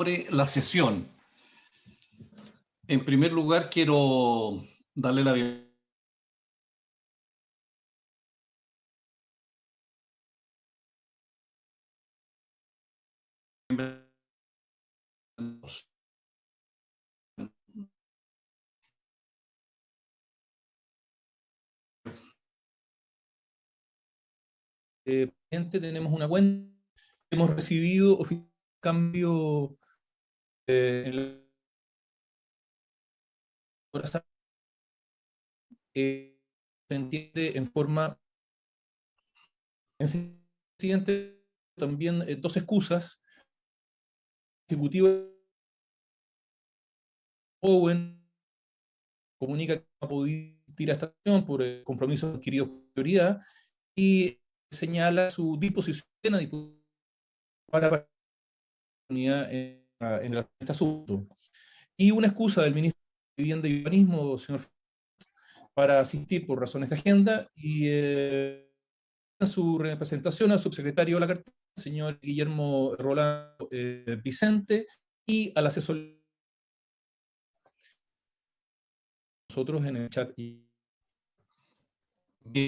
sobre la sesión. En primer lugar, quiero darle la bienvenida tenemos una cuenta, hemos recibido cambio en la se entiende en forma en siguiente también dos excusas. Ejecutivo Owen comunica que no ha podido ir a esta acción por compromisos adquiridos con prioridad y señala su disposición para unidad en este asunto. Y una excusa del ministro de Vivienda y Urbanismo, señor, para asistir por razones de agenda, y en su representación al subsecretario de la cartera, el señor Guillermo Rolando Vicente, y al asesor nosotros en el chat.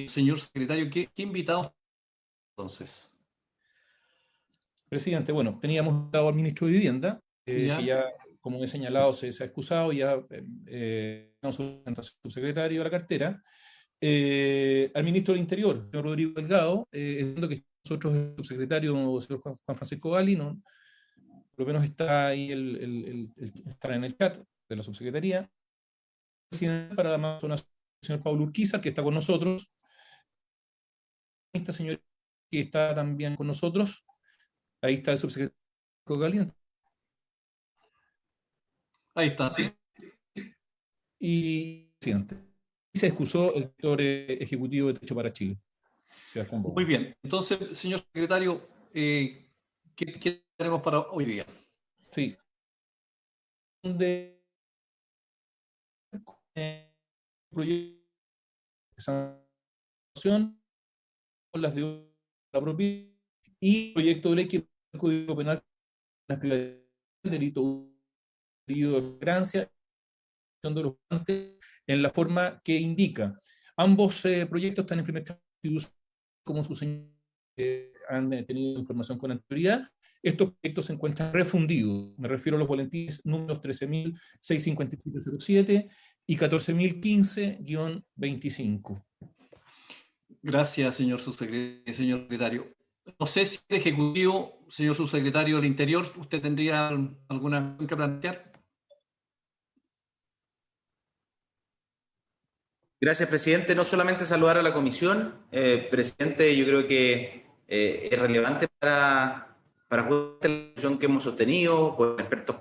señor secretario, ¿qué invitados entonces? Presidente, bueno, teníamos dado al ministro de Vivienda, que ya, como he señalado, se ha excusado, ya su subsecretario de la cartera, al ministro del Interior, señor Rodrigo Delgado, entiendo que nosotros, el subsecretario, el señor Juan Francisco Gali, no, por lo menos está ahí, está en el chat de la subsecretaría. Presidente para la Amazonas, el señor Pablo Urquiza, que está con nosotros, esta señora que está también con nosotros, ahí está el subsecretario Gali. Ahí está, sí. Y presidente. Y se excusó el director ejecutivo de Techo para Chile, Sebastián Bowen. Muy bien. Entonces, señor secretario, ¿qué tenemos para hoy día? Sí. De proyecto de sanción con las de la propiedad y proyecto de ley que el Código Penal el delito de flagrancia de los en la forma que indica. Ambos proyectos están en primer caso, como sus señores han tenido información con anterioridad. Estos proyectos se encuentran refundidos. Me refiero a los boletines números 13.65707 y 14.015-25. Gracias, señor secretario. No sé si el Ejecutivo, señor subsecretario del Interior, ¿usted tendría alguna que plantear? Gracias, presidente. No solamente saludar a la comisión, presidente, yo creo que es relevante para la discusión que hemos sostenido con expertos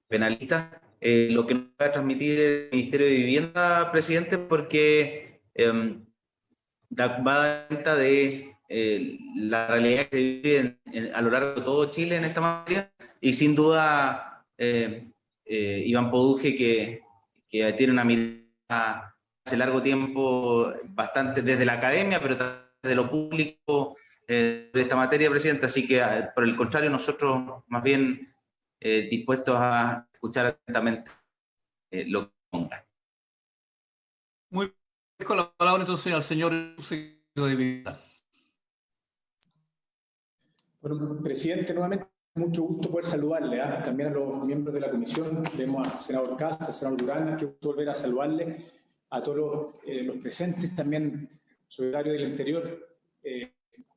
penalistas, lo que nos va a transmitir el Ministerio de Vivienda, presidente, porque va a dar cuenta de la realidad que se vive a lo largo de todo Chile en esta materia, y sin duda Iván Poduje, que tiene una mirada hace largo tiempo bastante desde la academia, pero también desde lo público de esta materia, presidente. Así que, por el contrario, nosotros más bien dispuestos a escuchar atentamente lo que ponga. Muy bien, con la palabra entonces al señor subsecretario de Vivienda. Bueno, presidente, nuevamente, mucho gusto poder saludarle, también a los miembros de la comisión. Vemos al senador Casta, al senador Durán, que gusto volver a saludarle, a todos los presentes, también secretario del Interior,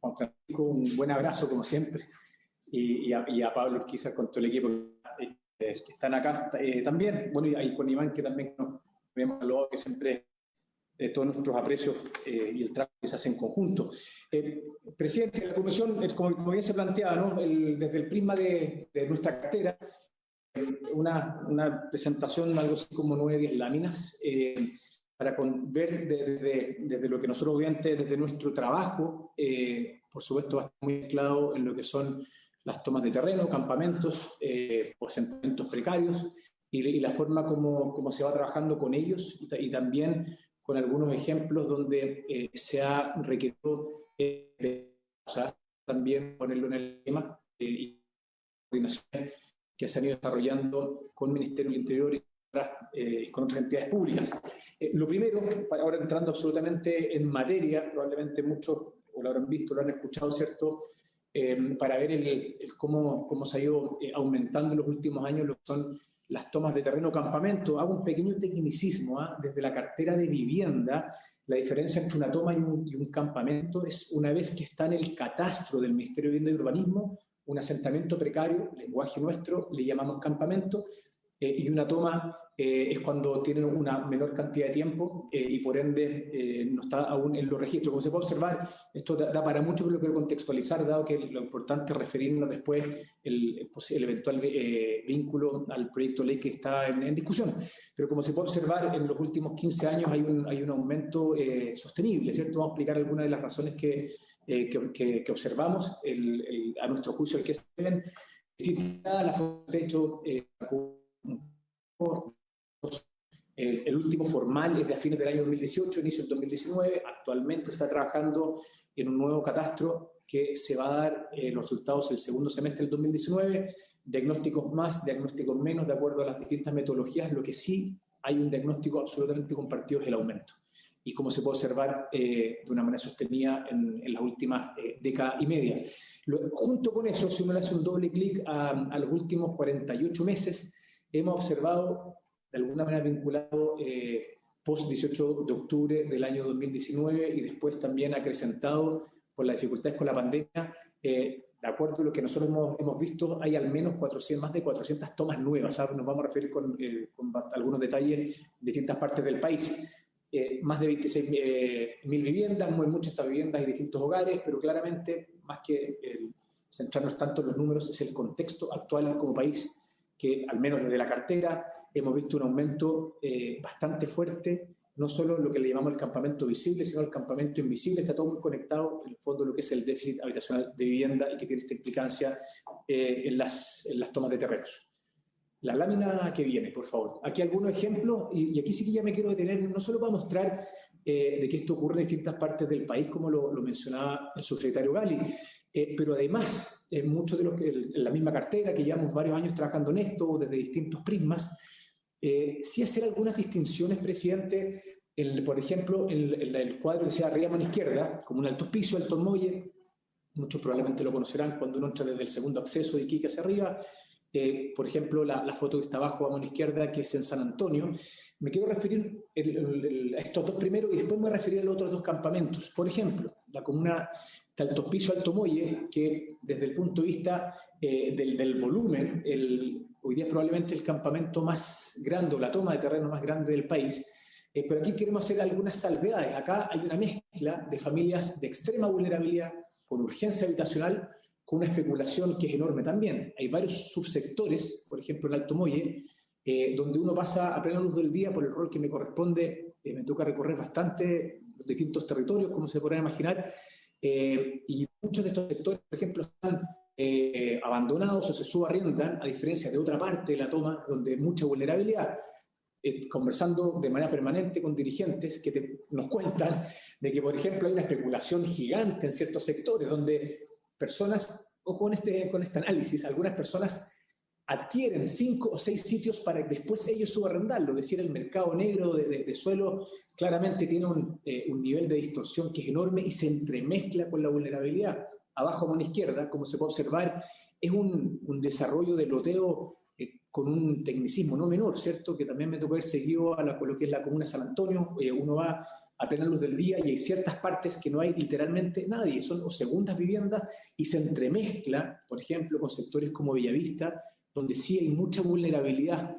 Juan Francisco, un buen abrazo como siempre, y a Pablo Urquiza con todo el equipo que están acá también, bueno, y con Iván, que también nos hemos saludado, que siempre todos nuestros aprecios y el trabajo que se hace en conjunto. Presidente, la comisión, como bien se planteaba, ¿no? Desde el prisma de nuestra cartera, una presentación, algo así como 9-10 láminas, para ver desde lo que nosotros, obviamente, desde nuestro trabajo, por supuesto, va a estar muy claro en lo que son las tomas de terreno, campamentos o asentamientos precarios, y la forma como se va trabajando con ellos, y también con algunos ejemplos donde se ha requerido también ponerlo en el tema y coordinación que se han ido desarrollando con el Ministerio del Interior y con otras entidades públicas. Lo primero, ahora entrando absolutamente en materia, probablemente muchos o lo habrán visto, lo han escuchado, ¿cierto?, para ver cómo se ha ido aumentando en los últimos años lo que son las tomas de terreno campamento. Hago un pequeño tecnicismo, desde la cartera de vivienda. La diferencia entre una toma y un campamento es una vez que está en el catastro del Ministerio de Vivienda y Urbanismo, un asentamiento precario, lenguaje nuestro, le llamamos campamento, y una toma es cuando tienen una menor cantidad de tiempo y por ende no está aún en los registros. Como se puede observar, esto da para mucho, pero lo quiero contextualizar, dado que lo importante es referirnos después el eventual vínculo al proyecto de ley que está en discusión. Pero como se puede observar, en los últimos 15 años hay un aumento sostenible, ¿cierto? Vamos a explicar algunas de las razones que observamos, a nuestro juicio, el que se ven. La foto de hecho, el último formal es de a fines del año 2018, inicio del 2019. Actualmente está trabajando en un nuevo catastro que se va a dar los resultados el segundo semestre del 2019. Diagnósticos más, diagnósticos menos, de acuerdo a las distintas metodologías. Lo que sí hay un diagnóstico absolutamente compartido es el aumento. Y como se puede observar de una manera sostenida en las últimas década y media. Junto con eso, si uno le hace un doble clic a los últimos 48 meses, hemos observado, de alguna manera vinculado, post 18 de octubre del año 2019 y después también acrecentado por las dificultades con la pandemia, de acuerdo a lo que nosotros hemos visto, hay al menos más de 400 tomas nuevas, ¿sabes? Nos vamos a referir con algunos detalles de distintas partes del país. Más de 26.000 viviendas, muy muchas estas viviendas y distintos hogares, pero claramente, más que centrarnos tanto en los números, es el contexto actual como país, que al menos desde la cartera hemos visto un aumento bastante fuerte, no solo lo que le llamamos el campamento visible, sino el campamento invisible. Está todo muy conectado, en el fondo, lo que es el déficit habitacional de vivienda y que tiene esta implicancia en las tomas de terrenos. La lámina que viene, por favor. Aquí algunos ejemplos, y aquí sí que ya me quiero detener, no solo para mostrar de que esto ocurre en distintas partes del país, como lo mencionaba el subsecretario Gali, pero además, muchos de los que en la misma cartera, que llevamos varios años trabajando en esto, desde distintos prismas, sí hacer algunas distinciones, presidente, por ejemplo, en el cuadro que sea arriba a mano izquierda, como un alto piso, alto muelle, muchos probablemente lo conocerán cuando uno entra desde el segundo acceso de Iquique hacia arriba. Por ejemplo, la foto que está abajo a mano izquierda, que es en San Antonio. Me quiero referir a estos dos primeros y después me voy a referir a los otros dos campamentos. Por ejemplo, la comuna de Alto Piso, Alto Muelle, que desde el punto de vista del volumen, hoy día es probablemente el campamento más grande o la toma de terreno más grande del país. Pero aquí queremos hacer algunas salvedades. Acá hay una mezcla de familias de extrema vulnerabilidad, con urgencia habitacional, con una especulación que es enorme también. Hay varios subsectores, por ejemplo en Alto Muelle, donde uno pasa a plena luz del día por el rol que me corresponde, me toca recorrer bastante los distintos territorios, como se podrán imaginar, y muchos de estos sectores, por ejemplo, están abandonados o se subarriendan, a diferencia de otra parte de la toma, donde hay mucha vulnerabilidad. Conversando de manera permanente con dirigentes que nos cuentan de que, por ejemplo, hay una especulación gigante en ciertos sectores, donde personas, o con este análisis, algunas personas adquieren 5 o 6 sitios para después ellos subarrendarlo. Es decir, el mercado negro de suelo claramente tiene un nivel de distorsión que es enorme y se entremezcla con la vulnerabilidad. Abajo a mano izquierda, como se puede observar, es un desarrollo de loteo con un tecnicismo no menor, ¿cierto? Que también me tocó ver seguido a lo que es la comuna de San Antonio. Uno va a plena luz del día y hay ciertas partes que no hay literalmente nadie, son segundas viviendas y se entremezcla, por ejemplo, con sectores como Bellavista, donde sí hay mucha vulnerabilidad.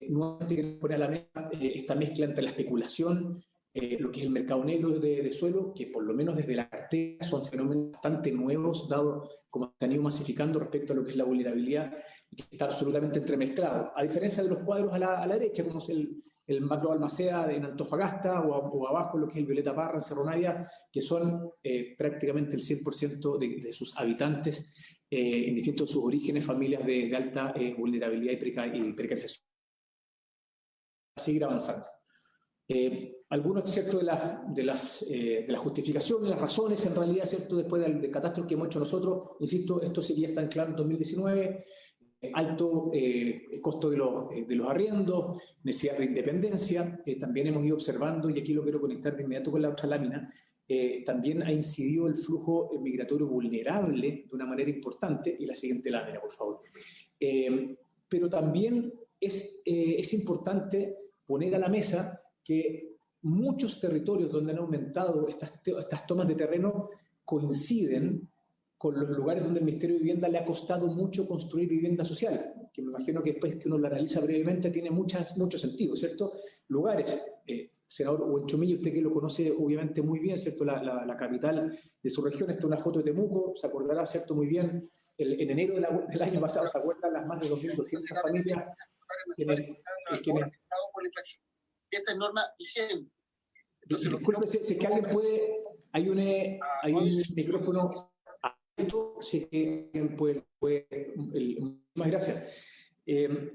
Nuevamente queremos poner a la mesa esta mezcla entre la especulación, lo que es el mercado negro de suelo, que por lo menos desde la cartera son fenómenos bastante nuevos, dado como se han ido masificando respecto a lo que es la vulnerabilidad, y que está absolutamente entremezclado. A diferencia de los cuadros a la derecha, como es el Macro Balmaceda en Antofagasta, o abajo lo que es el Violeta Parra en Cerro Navia, que son prácticamente el 100% de sus habitantes, en distintos de sus orígenes, familias de alta vulnerabilidad y precarización. A seguir avanzando. Algunos, ¿cierto?, de las justificaciones, las razones, en realidad, ¿cierto?, después del catastro que hemos hecho nosotros, insisto, esto sí ya está en claro en 2019, alto costo de los arriendos, necesidad de independencia. También hemos ido observando, y aquí lo quiero conectar de inmediato con la otra lámina, también ha incidido el flujo migratorio vulnerable de una manera importante, y la siguiente lámina, por favor. Pero también es importante poner a la mesa que muchos territorios donde han aumentado estas tomas de terreno coinciden con los lugares donde el Ministerio de Vivienda le ha costado mucho construir vivienda social, que me imagino que después que uno lo analiza brevemente tiene mucho sentido, ¿cierto? Lugares, senador Buenchumilla, usted que lo conoce obviamente muy bien, ¿cierto? La capital de su región, esta es una foto de Temuco, se acordará, ¿cierto? Muy bien, en enero del año pasado, ¿se acuerdan? Las más de 2.200 familias quienes esta es norma vigente. Disculpe, si es que alguien puede, hay un micrófono abierto, si es que alguien puede muchas gracias.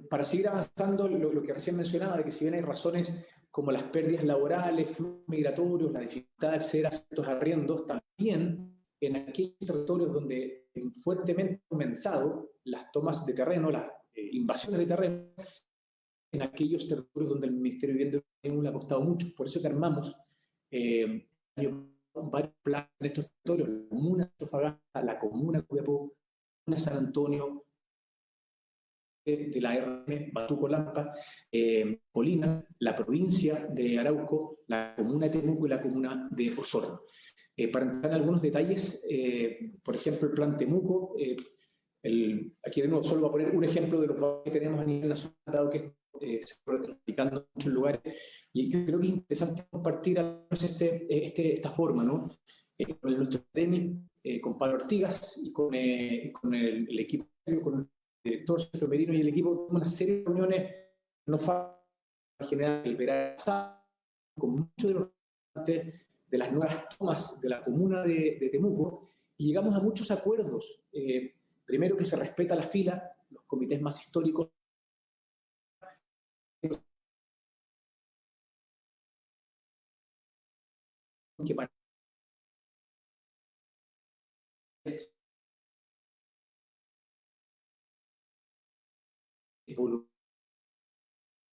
Para seguir avanzando, lo que recién mencionaba, de que si bien hay razones como las pérdidas laborales, flujos migratorios, la dificultad de acceder a ciertos arriendos, también en aquellos territorios donde fuertemente han aumentado las tomas de terreno, las invasiones de terreno, en aquellos territorios donde el Ministerio de Vivienda le ha costado mucho. Por eso que armamos varios planes de estos territorios, la comuna de Antofagasta, la comuna de Copiapó, la comuna de San Antonio, de la RM, Batuco Lampa, Colina, la provincia de Arauco, la comuna de Temuco y la comuna de Osorno. Para entrar en algunos detalles, por ejemplo, el plan Temuco, aquí de nuevo solo voy a poner un ejemplo de los que tenemos a nivel nacional, dado que se está practicando en muchos lugares, y yo creo que es interesante compartir esta forma, ¿no? Con nuestro TENI, con Pablo Artigas y con el equipo, con el director Sergio Merino y el equipo, una serie de reuniones no fáciles para generar el verano pasado, con muchos de los de las nuevas tomas de la comuna de Temuco, y llegamos a muchos acuerdos. Primero, que se respeta la fila, los comités más históricos que para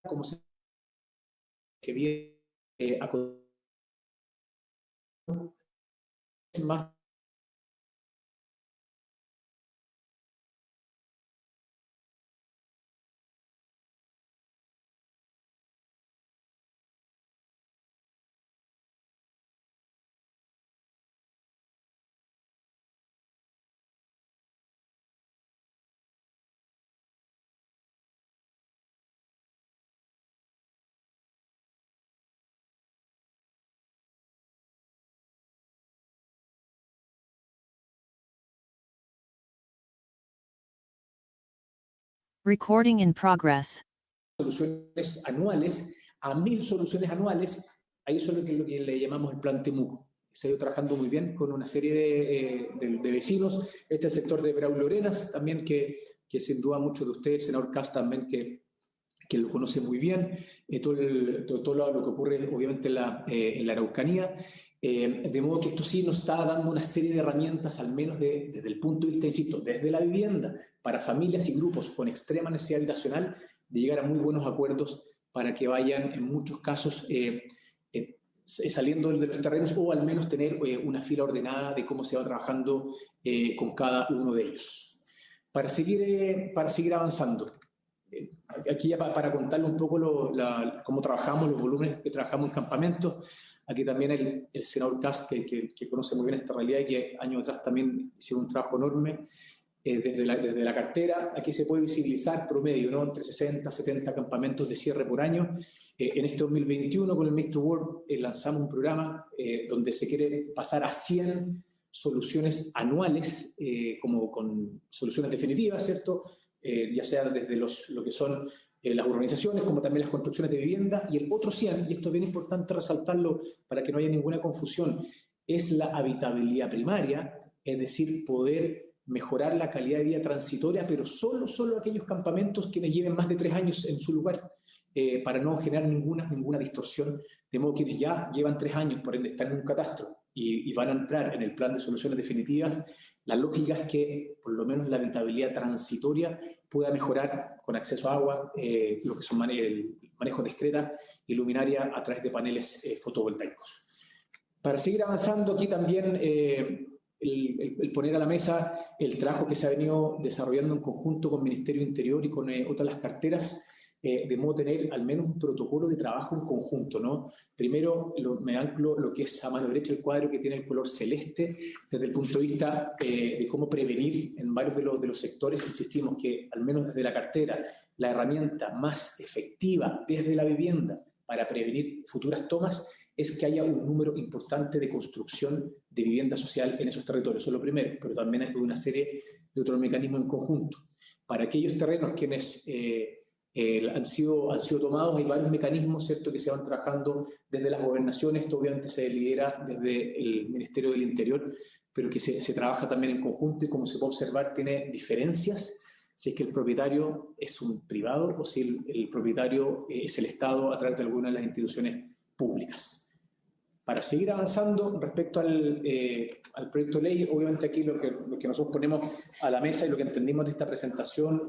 como se que viene a más Recording in progress. Soluciones anuales a 1.000 soluciones anuales. Ahí eso es lo que le llamamos el plan Temuco. Se ha ido trabajando muy bien con una serie de vecinos. Este es el sector de Braulio Arenas, también que sin duda muchos de ustedes, senador Kast también, que lo conoce muy bien, todo lo que ocurre obviamente en la Araucanía. De modo que esto sí nos está dando una serie de herramientas, al menos desde el punto de vista, insisto, desde la vivienda, para familias y grupos con extrema necesidad habitacional, de llegar a muy buenos acuerdos para que vayan, en muchos casos, saliendo de los terrenos, o al menos tener una fila ordenada de cómo se va trabajando con cada uno de ellos. Para seguir avanzando, aquí ya para contarle un poco cómo trabajamos, los volúmenes que trabajamos en campamentos. Aquí también el senador Kast, que conoce muy bien esta realidad y que años atrás también hizo un trabajo enorme desde la cartera. Aquí se puede visibilizar promedio, ¿no? Entre 60 a 70 campamentos de cierre por año. En este 2021, con el Ministro Ward, lanzamos un programa donde se quiere pasar a 100 soluciones anuales, como con soluciones definitivas, ¿cierto? Ya sea desde lo que son las urbanizaciones, como también las construcciones de vivienda, y el otro 100, y esto es bien importante resaltarlo para que no haya ninguna confusión, es la habitabilidad primaria, es decir, poder mejorar la calidad de vida transitoria, pero solo aquellos campamentos quienes lleven más de 3 años en su lugar, para no generar ninguna distorsión, de modo que quienes ya llevan 3 años, por ende están en un catastro y van a entrar en el plan de soluciones definitivas, La lógica es que por lo menos la habitabilidad transitoria pueda mejorar con acceso a agua, lo que son el manejo discreta y luminaria a través de paneles fotovoltaicos. Para seguir avanzando, aquí también el poner a la mesa el trabajo que se ha venido desarrollando en conjunto con el Ministerio del Interior y con otras las carteras, de modo tener al menos un protocolo de trabajo en conjunto, ¿no? Primero, me anclo lo que es a mano derecha el cuadro que tiene el color celeste, desde el punto de vista de cómo prevenir en varios de los sectores. Insistimos que, al menos desde la cartera, la herramienta más efectiva desde la vivienda para prevenir futuras tomas es que haya un número importante de construcción de vivienda social en esos territorios. Eso es lo primero, pero también hay una serie de otros mecanismos en conjunto. Para aquellos terrenos quienes han sido tomados, hay varios mecanismos, ¿cierto?, que se van trabajando desde las gobernaciones. Esto obviamente se lidera desde el Ministerio del Interior, pero que se trabaja también en conjunto y, como se puede observar, tiene diferencias si es que el propietario es un privado o si el propietario es el Estado a través de alguna de las instituciones públicas. Para seguir avanzando respecto al proyecto de ley, obviamente aquí lo que nosotros ponemos a la mesa y lo que entendimos de esta presentación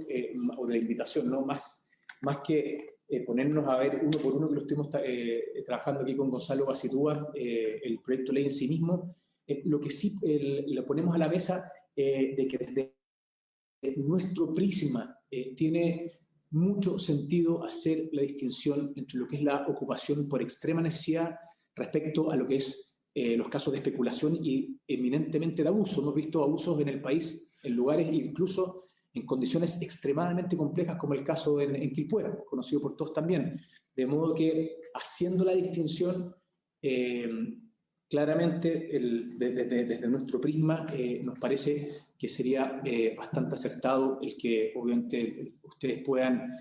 o de la invitación, ¿no? Más que ponernos a ver uno por uno, que lo estuvimos trabajando aquí con Gonzalo Bacitúa, el proyecto de ley en sí mismo, lo que sí lo ponemos a la mesa de que desde nuestro prisma tiene mucho sentido hacer la distinción entre lo que es la ocupación por extrema necesidad respecto a lo que es los casos de especulación y eminentemente de abuso. Hemos visto abusos en el país en lugares incluso en condiciones extremadamente complejas, como el caso en Quilpué, conocido por todos también. De modo que, haciendo la distinción, claramente desde nuestro prisma nos parece que sería bastante acertado el que obviamente ustedes puedan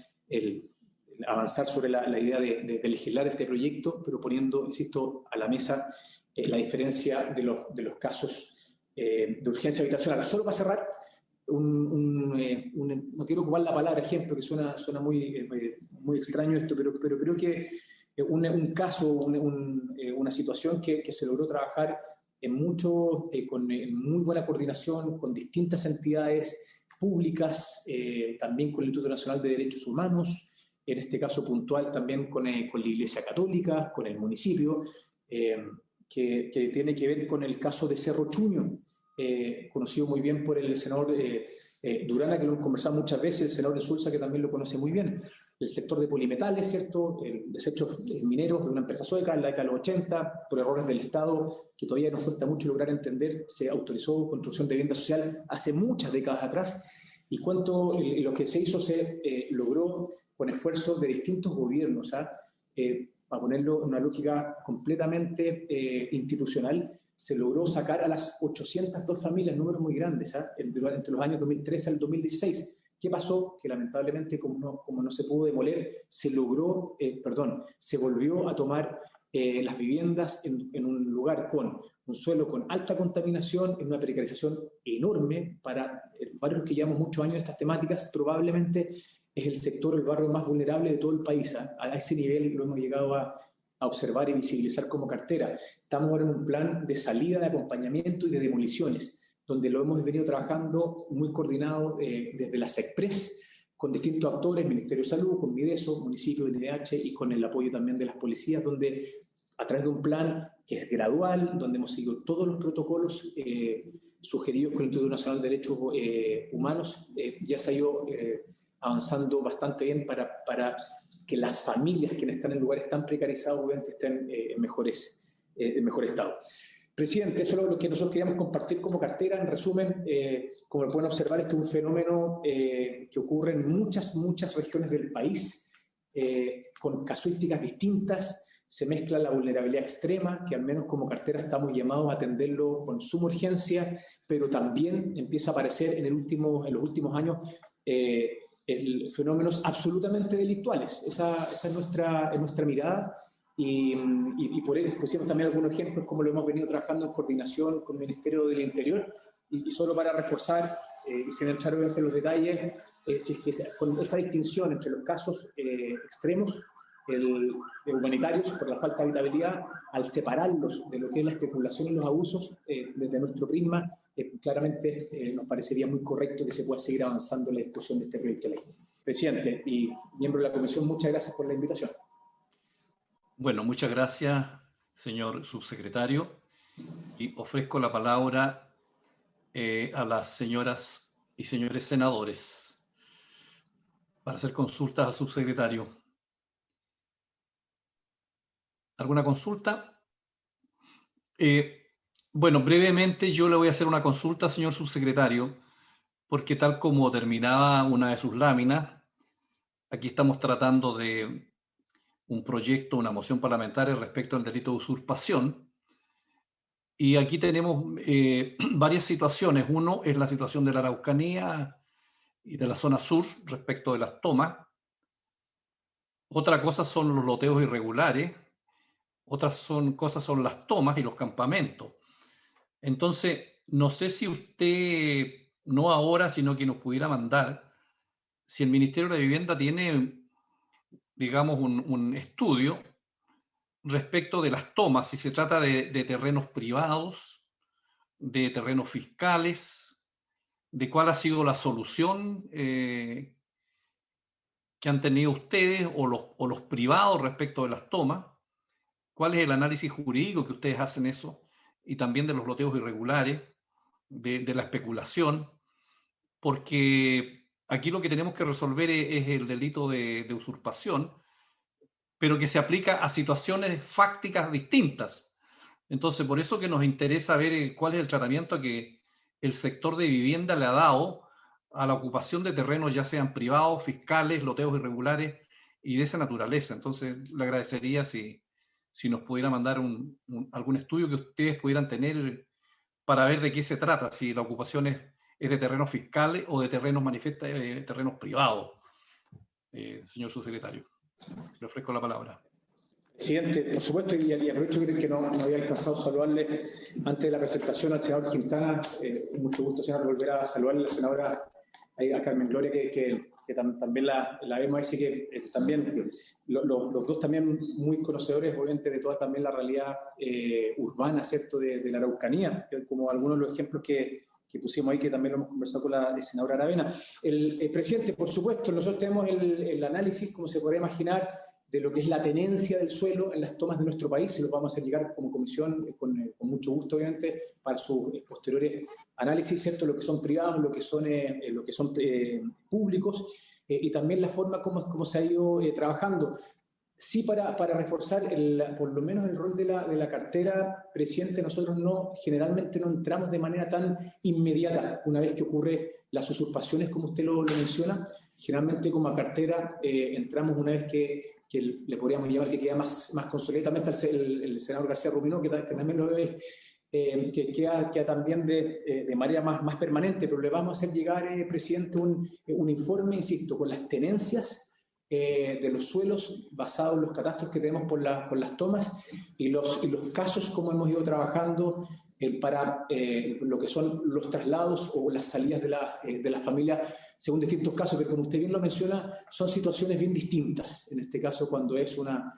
avanzar sobre la idea de legislar este proyecto, pero poniendo, insisto, a la mesa la diferencia de los casos de urgencia habitacional. Solo para cerrar, no quiero ocupar la palabra ejemplo, que suena muy extraño esto, pero creo que un caso, una situación que se logró trabajar con muy buena coordinación con distintas entidades públicas, también con el Instituto Nacional de Derechos Humanos, en este caso puntual también con la Iglesia Católica, con el municipio, que tiene que ver con el caso de Cerro Chuño, conocido muy bien por el senador Durana, que lo hemos conversado muchas veces, el senador Insulza, que también lo conoce muy bien. El sector de polimetales, ¿cierto? Desechos mineros de una empresa sueca en la década de los 80, por errores del Estado, que todavía nos cuesta mucho lograr entender, se autorizó construcción de vivienda social hace muchas décadas atrás, y lo que se hizo se logró con esfuerzos de distintos gobiernos, para ponerlo en una lógica completamente institucional, se logró sacar a las 802 familias, números muy grandes, entre los años 2013 al 2016. ¿Qué pasó? Que lamentablemente, como no se pudo demoler, se volvió a tomar las viviendas en un lugar con un suelo con alta contaminación, en una precarización enorme para varios que llevamos muchos años de estas temáticas. Probablemente es el barrio más vulnerable de todo el país. A ese nivel lo hemos llegado a observar y visibilizar como cartera. Estamos ahora en un plan de salida, de acompañamiento y de demoliciones, donde lo hemos venido trabajando muy coordinado desde la SECPRES, con distintos actores, Ministerio de Salud, con Mideso, municipio, NDH, y con el apoyo también de las policías, donde a través de un plan que es gradual, donde hemos seguido todos los protocolos sugeridos con el Instituto Nacional de Derechos Humanos, ya se ha ido avanzando bastante bien para que las familias que están en lugares tan precarizados obviamente estén en mejor estado. Presidente, eso es lo que nosotros queríamos compartir como cartera. En resumen, como lo pueden observar, este es un fenómeno que ocurre en muchas regiones del país, con casuísticas distintas. Se mezcla la vulnerabilidad extrema, que al menos como cartera estamos llamados a atenderlo con suma urgencia, pero también empieza a aparecer en los últimos años fenómenos absolutamente delictuales. Esa es nuestra mirada, y por ello pusimos también algunos ejemplos, como lo hemos venido trabajando en coordinación con el Ministerio del Interior, y solo para reforzar, y sin entrar obviamente en los detalles, si es que con esa distinción entre los casos extremos humanitarios por la falta de habitabilidad, al separarlos de lo que es la especulación y los abusos, desde nuestro prisma claramente nos parecería muy correcto que se pueda seguir avanzando en la discusión de este proyecto de ley. Presidente y miembro de la comisión, muchas gracias por la invitación. Bueno, muchas gracias, señor subsecretario, y ofrezco la palabra a las señoras y señores senadores para hacer consultas al subsecretario. ¿Alguna consulta? Bueno, brevemente yo le voy a hacer una consulta, señor subsecretario, porque tal como terminaba una de sus láminas, aquí estamos tratando de un proyecto, una moción parlamentaria respecto al delito de usurpación. Y aquí tenemos varias situaciones. Uno es la situación de la Araucanía y de la zona sur respecto de las tomas. Otra cosa son los loteos irregulares. Otras cosas son las tomas y los campamentos. Entonces, no sé si usted, no ahora, sino que nos pudiera mandar, si el Ministerio de la Vivienda tiene, digamos, un estudio respecto de las tomas, si se trata de terrenos privados, de terrenos fiscales, de cuál ha sido la solución que han tenido ustedes o los privados respecto de las tomas, cuál es el análisis jurídico que ustedes hacen eso, y también de los loteos irregulares, de la especulación, porque aquí lo que tenemos que resolver es el delito de usurpación, pero que se aplica a situaciones fácticas distintas. Entonces, por eso que nos interesa ver cuál es el tratamiento que el sector de vivienda le ha dado a la ocupación de terrenos, ya sean privados, fiscales, loteos irregulares y de esa naturaleza. Entonces, le agradecería si nos pudiera mandar algún estudio que ustedes pudieran tener para ver de qué se trata, si la ocupación es de terrenos fiscales o de terrenos terrenos privados. Señor subsecretario, le ofrezco la palabra. Presidente, por supuesto, y aprovecho que no había alcanzado a saludarle antes de la presentación al senador Quintana. Mucho gusto, senador, volver a saludarle a la senadora a Carmen Gloria, que también la vemos, así que también los dos también muy conocedores, obviamente, de toda también la realidad urbana, ¿cierto?, de la Araucanía, como algunos de los ejemplos que pusimos ahí, que también lo hemos conversado con la senadora Aravena. El presidente, por supuesto, nosotros tenemos el análisis, como se podría imaginar, de lo que es la tenencia del suelo en las tomas de nuestro país, y lo vamos a hacer llegar como comisión con mucho gusto, obviamente, para sus posteriores análisis, ¿cierto? Lo que son privados, lo que son públicos, y también la forma como se ha ido trabajando. Sí, para reforzar por lo menos el rol de la cartera, presidente, nosotros generalmente no entramos de manera tan inmediata una vez que ocurre las usurpaciones, como usted lo menciona. Generalmente como cartera entramos una vez que le podríamos llamar que queda más consolidado. También está el senador García Ruminó, que también lo ve, que queda también de manera más permanente, pero le vamos a hacer llegar, presidente, un informe, insisto, con las tenencias de los suelos basados en los catastros que tenemos por las tomas y los casos como hemos ido trabajando para lo que son los traslados o las salidas de la familia según distintos casos, que como usted bien lo menciona, son situaciones bien distintas. En este caso, cuando es una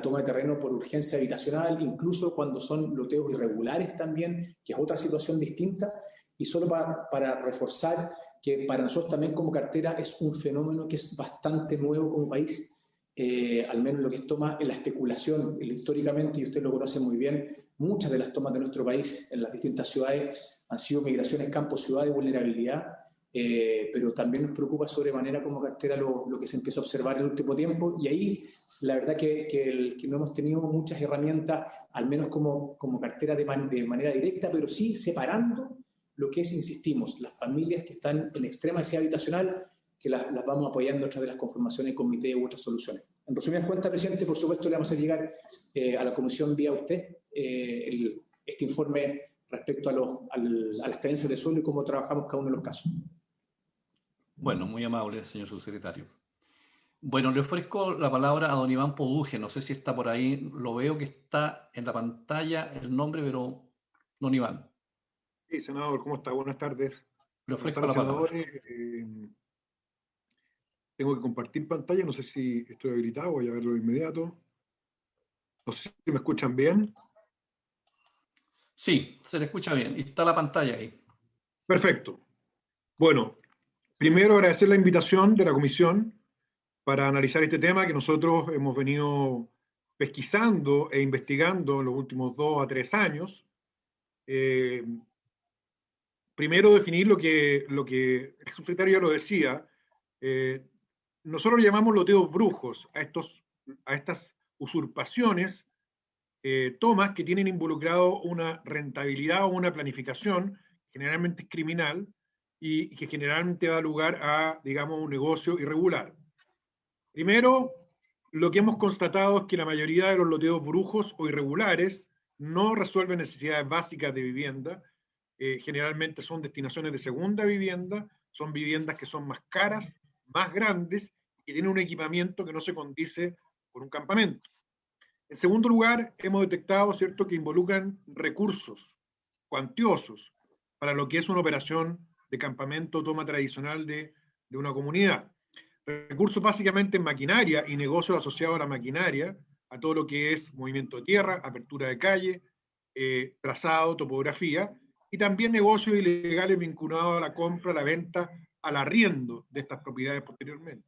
toma de terreno por urgencia habitacional, incluso cuando son loteos irregulares también, que es otra situación distinta, y solo para reforzar que para nosotros también como cartera es un fenómeno que es bastante nuevo como país, al menos lo que es toma en la especulación. Históricamente, y usted lo conoce muy bien, muchas de las tomas de nuestro país en las distintas ciudades han sido migraciones campo-ciudad de vulnerabilidad, pero también nos preocupa sobremanera como cartera lo que se empieza a observar en el último tiempo, y ahí la verdad que no hemos tenido muchas herramientas, al menos como cartera de manera directa, pero sí separando lo que es, insistimos, las familias que están en extrema necesidad habitacional, que las vamos apoyando a través de las conformaciones de comité u otras soluciones. En resumidas cuentas, presidente, por supuesto le vamos a llegar a la comisión vía usted este informe respecto a las tenencias de suelo y cómo trabajamos cada uno de los casos. Bueno, muy amable, señor subsecretario. Bueno, le ofrezco la palabra a don Iván Poduje. No sé si está por ahí. Lo veo que está en la pantalla el nombre, pero don Iván. Sí, senador, ¿cómo está? Buenas tardes. Le ofrezco la palabra. Tengo que compartir pantalla, no sé si estoy habilitado, voy a verlo de inmediato. No sé si me escuchan bien. Sí, se le escucha bien. Y está la pantalla ahí. Perfecto. Bueno, primero agradecer la invitación de la comisión para analizar este tema que nosotros hemos venido pesquisando e investigando en los últimos 2 a 3 años. Eh, Primero definir lo que el subsecretario ya lo decía. Nosotros llamamos loteos brujos a estas usurpaciones, tomas que tienen involucrado una rentabilidad o una planificación, generalmente es criminal, y que generalmente da lugar a, digamos, un negocio irregular. Primero, lo que hemos constatado es que la mayoría de los loteos brujos o irregulares no resuelven necesidades básicas de vivienda. Generalmente son destinaciones de segunda vivienda, son viviendas que son más caras, más grandes y tienen un equipamiento que no se condice con un campamento. En segundo lugar, hemos detectado, ¿cierto?, que involucran recursos cuantiosos para lo que es una operación de campamento o toma tradicional de una comunidad. Recursos básicamente en maquinaria y negocios asociados a la maquinaria, a todo lo que es movimiento de tierra, apertura de calle, trazado, topografía, y también negocios ilegales vinculados a la compra, la venta, al arriendo de estas propiedades posteriormente.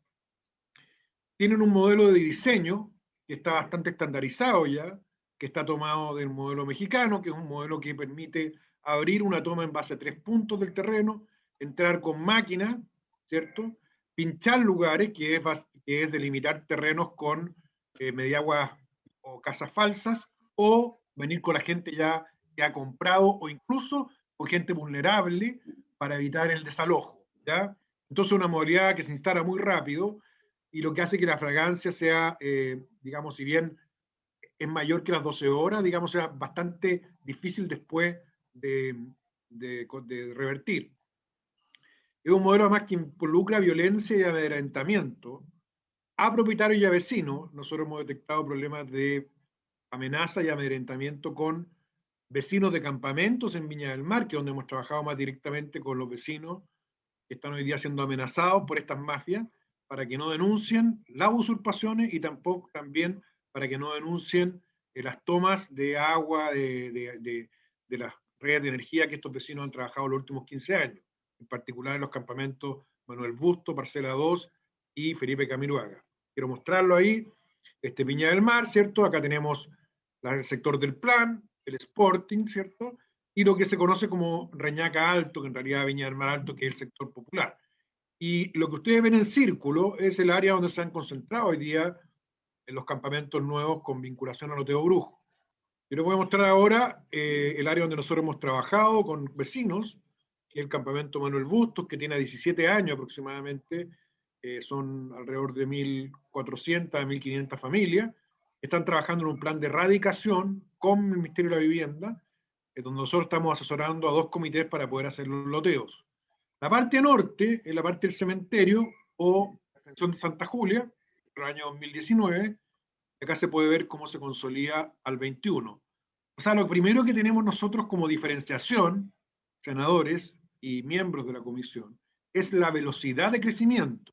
Tienen un modelo de diseño que está bastante estandarizado ya, que está tomado del modelo mexicano, que es un modelo que permite abrir una toma en base a 3 puntos del terreno, entrar con máquina, ¿cierto? Pinchar lugares, que es delimitar terrenos con mediaguas o casas falsas, o venir con la gente ya que ha comprado, o incluso con gente vulnerable para evitar el desalojo, ¿ya? Entonces una modalidad que se instala muy rápido, y lo que hace que la fragancia sea, digamos, si bien es mayor que las 12 horas, digamos, sea bastante difícil después de revertir. Es un modelo además que involucra violencia y amedrentamiento a propietarios y a vecinos. Nosotros hemos detectado problemas de amenaza y amedrentamiento con vecinos de campamentos en Viña del Mar, que es donde hemos trabajado más directamente con los vecinos que están hoy día siendo amenazados por estas mafias, para que no denuncien las usurpaciones y tampoco también para que no denuncien las tomas de agua de las redes de energía que estos vecinos han trabajado los últimos 15 años, en particular en los campamentos Manuel Busto, Parcela 2 y Felipe Camiroaga. Quiero mostrarlo ahí, Viña del Mar, ¿cierto? Acá tenemos el sector del Plan, el Sporting, ¿cierto? Y lo que se conoce como Reñaca Alto, que en realidad Viña del Mar Alto, que es el sector popular. Y lo que ustedes ven en círculo es el área donde se han concentrado hoy día en los campamentos nuevos con vinculación al loteo brujo. Yo les voy a mostrar ahora el área donde nosotros hemos trabajado con vecinos, que es el campamento Manuel Bustos, que tiene 17 años aproximadamente, son alrededor de 1.400 a 1.500 familias. Están trabajando en un plan de erradicación con el Ministerio de la Vivienda, donde nosotros estamos asesorando a 2 comités para poder hacer los loteos. La parte norte es la parte del cementerio o la extensión de Santa Julia, el año 2019. Acá se puede ver cómo se consolida al 21. O sea, lo primero que tenemos nosotros como diferenciación, senadores y miembros de la comisión, es la velocidad de crecimiento.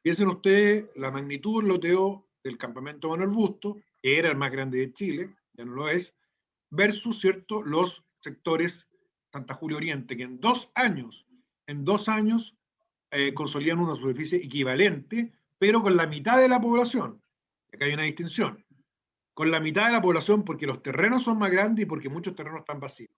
Piensen ustedes la magnitud del loteo del campamento Manuel Busto, que era el más grande de Chile, ya no lo es, versus, ¿cierto?, los sectores Santa Julia Oriente, que en 2 años consolidan una superficie equivalente, pero con la mitad de la población. Acá hay una distinción. Con la mitad de la población porque los terrenos son más grandes y porque muchos terrenos están vacíos.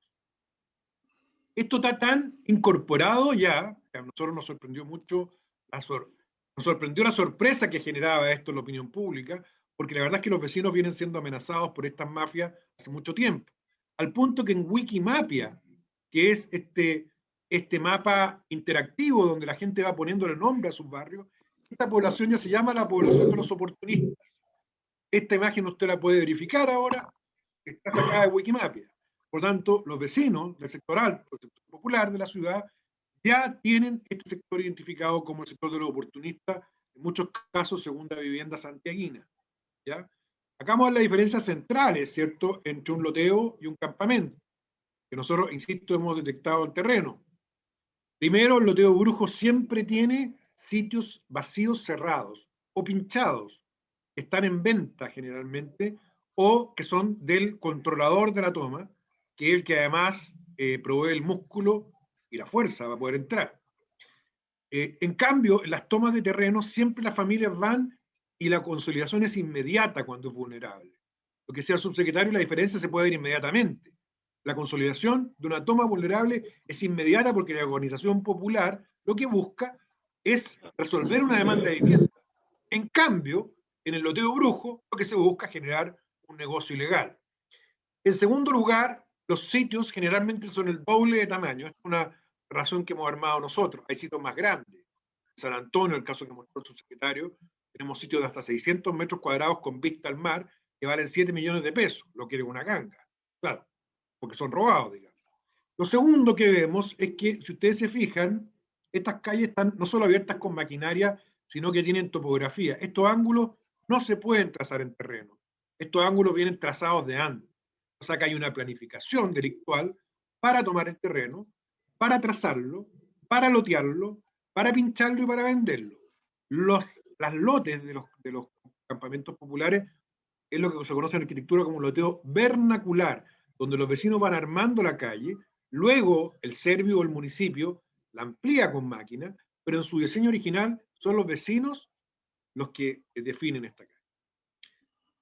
Esto está tan incorporado ya, que a nosotros nos sorprendió mucho, nos sorprendió la sorpresa que generaba esto en la opinión pública, porque la verdad es que los vecinos vienen siendo amenazados por estas mafias hace mucho tiempo. Al punto que en Wikimapia, que es este mapa interactivo donde la gente va poniéndole nombre a sus barrios, esta población ya se llama la población de los oportunistas. Esta imagen usted la puede verificar ahora, está sacada de Wikimapia. Por tanto, los vecinos del sector alto, del sector popular de la ciudad, ya tienen este sector identificado como el sector de los oportunistas, en muchos casos segunda vivienda santiaguina. ¿Ya? Acá vamos a ver las diferencias centrales, ¿cierto?, entre un loteo y un campamento, que nosotros, insisto, hemos detectado en terreno. Primero, el loteo brujo siempre tiene sitios vacíos cerrados o pinchados, que están en venta generalmente, o que son del controlador de la toma, que es el que además provee el músculo y la fuerza para poder entrar. En cambio, en las tomas de terreno siempre las familias van y la consolidación es inmediata cuando es vulnerable. Lo que sea el subsecretario, la diferencia se puede ver inmediatamente. La consolidación de una toma vulnerable es inmediata porque la organización popular lo que busca es resolver una demanda de vivienda. En cambio, en el loteo brujo, lo que se busca es generar un negocio ilegal. En segundo lugar, los sitios generalmente son el doble de tamaño. Es una razón que hemos armado nosotros. Hay sitios más grandes. En San Antonio, el caso que mostró el subsecretario, tenemos sitios de hasta 600 metros cuadrados con vista al mar que valen 7 millones de pesos. Lo quiere una ganga. Claro, porque son robados, digamos. Lo segundo que vemos es que, si ustedes se fijan, estas calles están no solo abiertas con maquinaria, sino que tienen topografía. Estos ángulos no se pueden trazar en terreno. Estos ángulos vienen trazados de antes. O sea que hay una planificación delictual para tomar el terreno, para trazarlo, para lotearlo, para pincharlo y para venderlo. Las lotes de los campamentos populares es lo que se conoce en arquitectura como un loteo vernacular, donde los vecinos van armando la calle, luego el servio o el municipio la amplía con máquina, pero en su diseño original son los vecinos los que definen esta calle.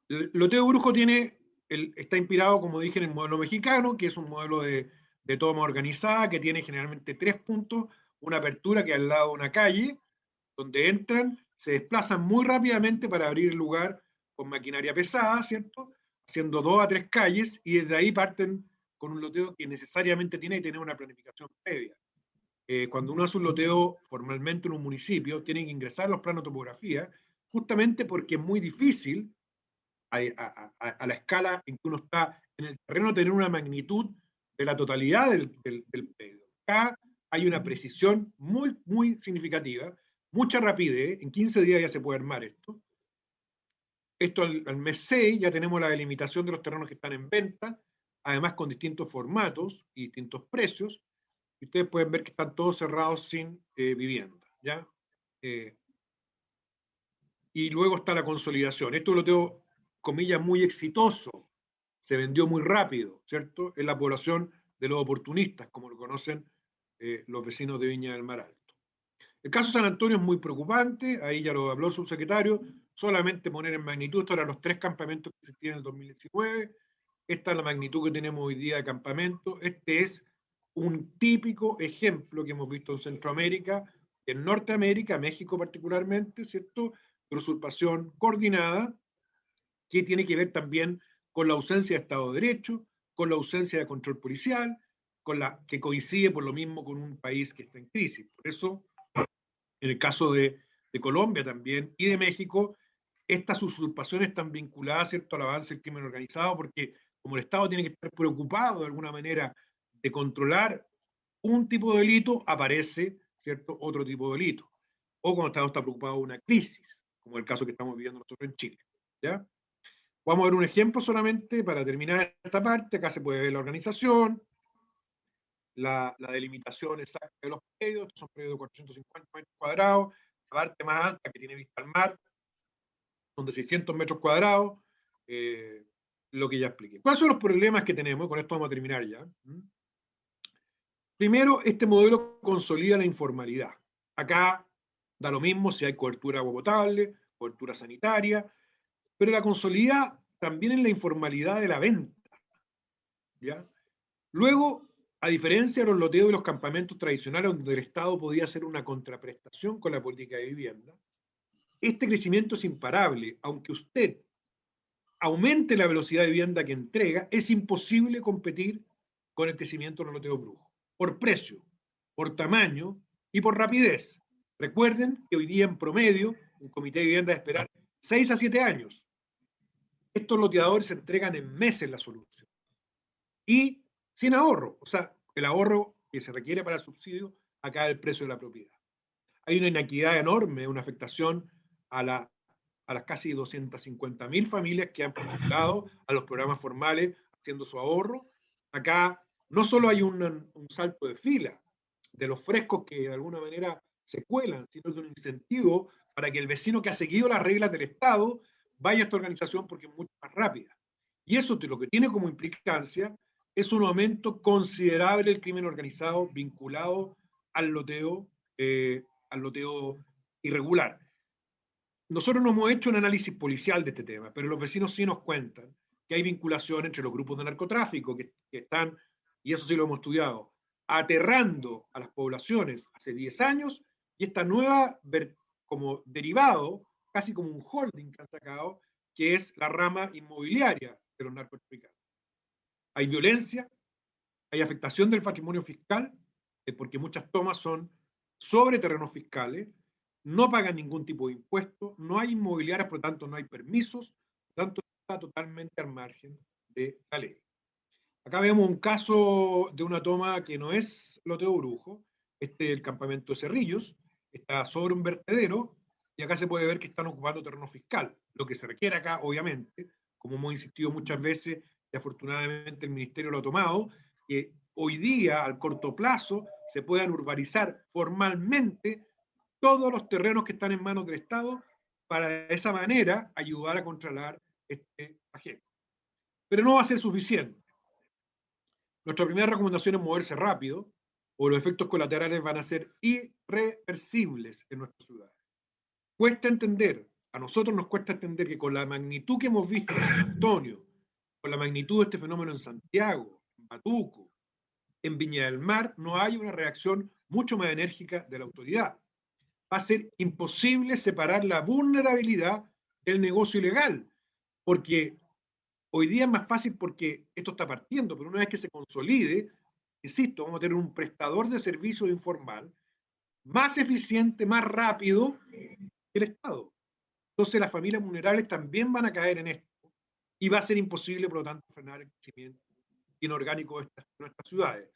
El loteo brujo está inspirado, como dije, en el modelo mexicano, que es un modelo de toma organizada, que tiene generalmente 3 puntos, una apertura que es al lado de una calle, donde entran, se desplazan muy rápidamente para abrir el lugar con maquinaria pesada, ¿cierto? Haciendo 2 a 3 calles, y desde ahí parten con un loteo que necesariamente tiene que tener una planificación previa. Cuando uno hace un loteo formalmente en un municipio, tiene que ingresar los planos de topografía, justamente porque es muy difícil a la escala en que uno está en el terreno tener una magnitud de la totalidad del predio. Acá hay una precisión muy, muy significativa, mucha rapidez, en 15 días ya se puede armar esto. Esto al mes 6 ya tenemos la delimitación de los terrenos que están en venta, además con distintos formatos y distintos precios, y ustedes pueden ver que están todos cerrados sin vivienda, ¿ya? Y luego está la consolidación. Esto lo tengo, comillas, muy exitoso. Se vendió muy rápido, ¿cierto? En la población de los oportunistas, como lo conocen los vecinos de Viña del Mar Alto. El caso San Antonio es muy preocupante, ahí ya lo habló el subsecretario, solamente poner en magnitud, estos eran los 3 campamentos que existían en el 2019, esta es la magnitud que tenemos hoy día de campamento, este es un típico ejemplo que hemos visto en Centroamérica, en Norteamérica, México particularmente, ¿cierto? De usurpación coordinada, que tiene que ver también con la ausencia de Estado de Derecho, con la ausencia de control policial, que coincide por lo mismo con un país que está en crisis. Por eso, en el caso de Colombia también y de México, estas usurpaciones están vinculadas, ¿cierto?, al avance del crimen organizado, porque como el Estado tiene que estar preocupado de alguna manera de controlar un tipo de delito, aparece, ¿cierto?, otro tipo de delito. O cuando el Estado está preocupado de una crisis, como el caso que estamos viviendo nosotros en Chile, ¿ya? Vamos a ver un ejemplo solamente para terminar esta parte. Acá se puede ver la organización, la delimitación exacta de los predios. Estos son predios de 450 metros cuadrados. La parte más alta, que tiene vista al mar, son de 600 metros cuadrados. Lo que ya expliqué. ¿Cuáles son los problemas que tenemos? Con esto vamos a terminar ya. Primero, este modelo consolida la informalidad. Acá da lo mismo si hay cobertura de agua potable, cobertura sanitaria, pero la consolida también en la informalidad de la venta, ¿ya? Luego, a diferencia de los loteos y los campamentos tradicionales donde el Estado podía hacer una contraprestación con la política de vivienda, este crecimiento es imparable. Aunque usted aumente la velocidad de vivienda que entrega, es imposible competir con el crecimiento de los loteos brujos, por precio, por tamaño y por rapidez. Recuerden que hoy día en promedio un comité de vivienda debe esperar 6 a 7 años. Estos loteadores entregan en meses la solución. Y sin ahorro, o sea, el ahorro que se requiere para el subsidio acá es el precio de la propiedad. Hay una inequidad enorme, una afectación a las casi 250.000 familias que han postulado a los programas formales haciendo su ahorro. Acá no solo hay un salto de fila de los frescos que de alguna manera se cuelan, sino de un incentivo para que el vecino que ha seguido las reglas del Estado vaya a esta organización porque es mucho más rápida. Y eso lo que tiene como implicancia es un aumento considerable del crimen organizado vinculado al loteo irregular. Nosotros no hemos hecho un análisis policial de este tema, pero los vecinos sí nos cuentan que hay vinculación entre los grupos de narcotráfico que están, y eso sí lo hemos estudiado, aterrando a las poblaciones hace 10 años, y esta nueva, como derivado, casi como un holding que han sacado, que es la rama inmobiliaria de los narcotraficantes. Hay violencia, hay afectación del patrimonio fiscal, porque muchas tomas son sobre terrenos fiscales, no pagan ningún tipo de impuesto, no hay inmobiliarias, por lo tanto no hay permisos, por lo tanto está totalmente al margen de la ley. Acá vemos un caso de una toma que no es loteo brujo, el campamento de Cerrillos, está sobre un vertedero, y acá se puede ver que están ocupando terreno fiscal. Lo que se requiere acá, obviamente, como hemos insistido muchas veces, y afortunadamente el Ministerio lo ha tomado, que hoy día, al corto plazo, se puedan urbanizar formalmente todos los terrenos que están en manos del Estado para de esa manera ayudar a controlar este agente. Pero no va a ser suficiente. Nuestra primera recomendación es moverse rápido, o los efectos colaterales van a ser irreversibles en nuestras ciudades. Cuesta entender, a nosotros nos cuesta entender que con la magnitud que hemos visto en San Antonio, con la magnitud de este fenómeno en Santiago, en Batuco, en Viña del Mar, no hay una reacción mucho más enérgica de la autoridad. Va a ser imposible separar la vulnerabilidad del negocio ilegal, porque hoy día es más fácil porque esto está partiendo, pero una vez que se consolide, insisto, vamos a tener un prestador de servicios informal más eficiente, más rápido que el Estado. Entonces las familias vulnerables también van a caer en esto y va a ser imposible, por lo tanto, frenar el crecimiento inorgánico de nuestras ciudades.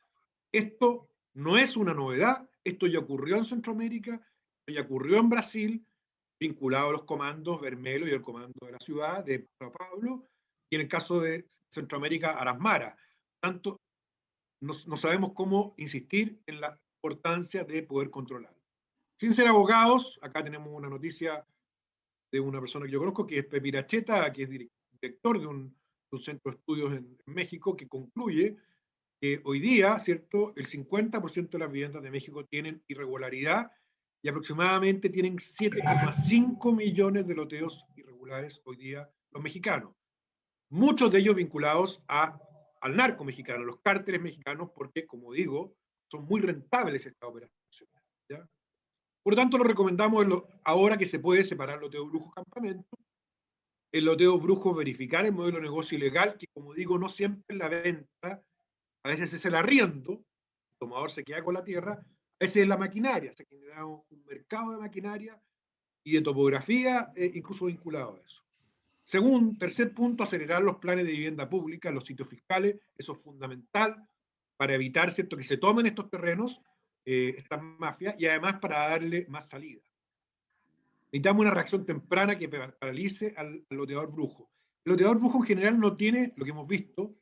Esto no es una novedad, esto ya ocurrió en Centroamérica, esto ya ocurrió en Brasil, vinculado a los comandos Vermelo y el comando de la ciudad de Sao Paulo, y en el caso de Centroamérica, Arasmara. Por tanto, no sabemos cómo insistir en la importancia de poder controlar. Sin ser abogados, acá tenemos una noticia de una persona que yo conozco, que es Pepe Iracheta, que es director de un centro de estudios en México, que concluye que hoy día, ¿cierto?, el 50% de las viviendas de México tienen irregularidad y aproximadamente tienen 7,5 millones de loteos irregulares hoy día los mexicanos. Muchos de ellos vinculados al narco mexicano, los cárteles mexicanos, porque, como digo, son muy rentables estas operaciones, ¿ya? Por lo tanto, lo recomendamos ahora que se puede separar loteo brujo campamento, el loteo brujo verificar el modelo de negocio ilegal, que como digo, no siempre es la venta, a veces es el arriendo, el tomador se queda con la tierra, a veces es la maquinaria, se genera un mercado de maquinaria y de topografía, incluso vinculado a eso. Tercer punto, acelerar los planes de vivienda pública en los sitios fiscales, eso es fundamental para evitar, ¿cierto?, que se tomen estos terrenos, estas mafias, y además para darle más salida. Necesitamos una reacción temprana que paralice al loteador brujo. El loteador brujo en general no tiene, lo que hemos visto,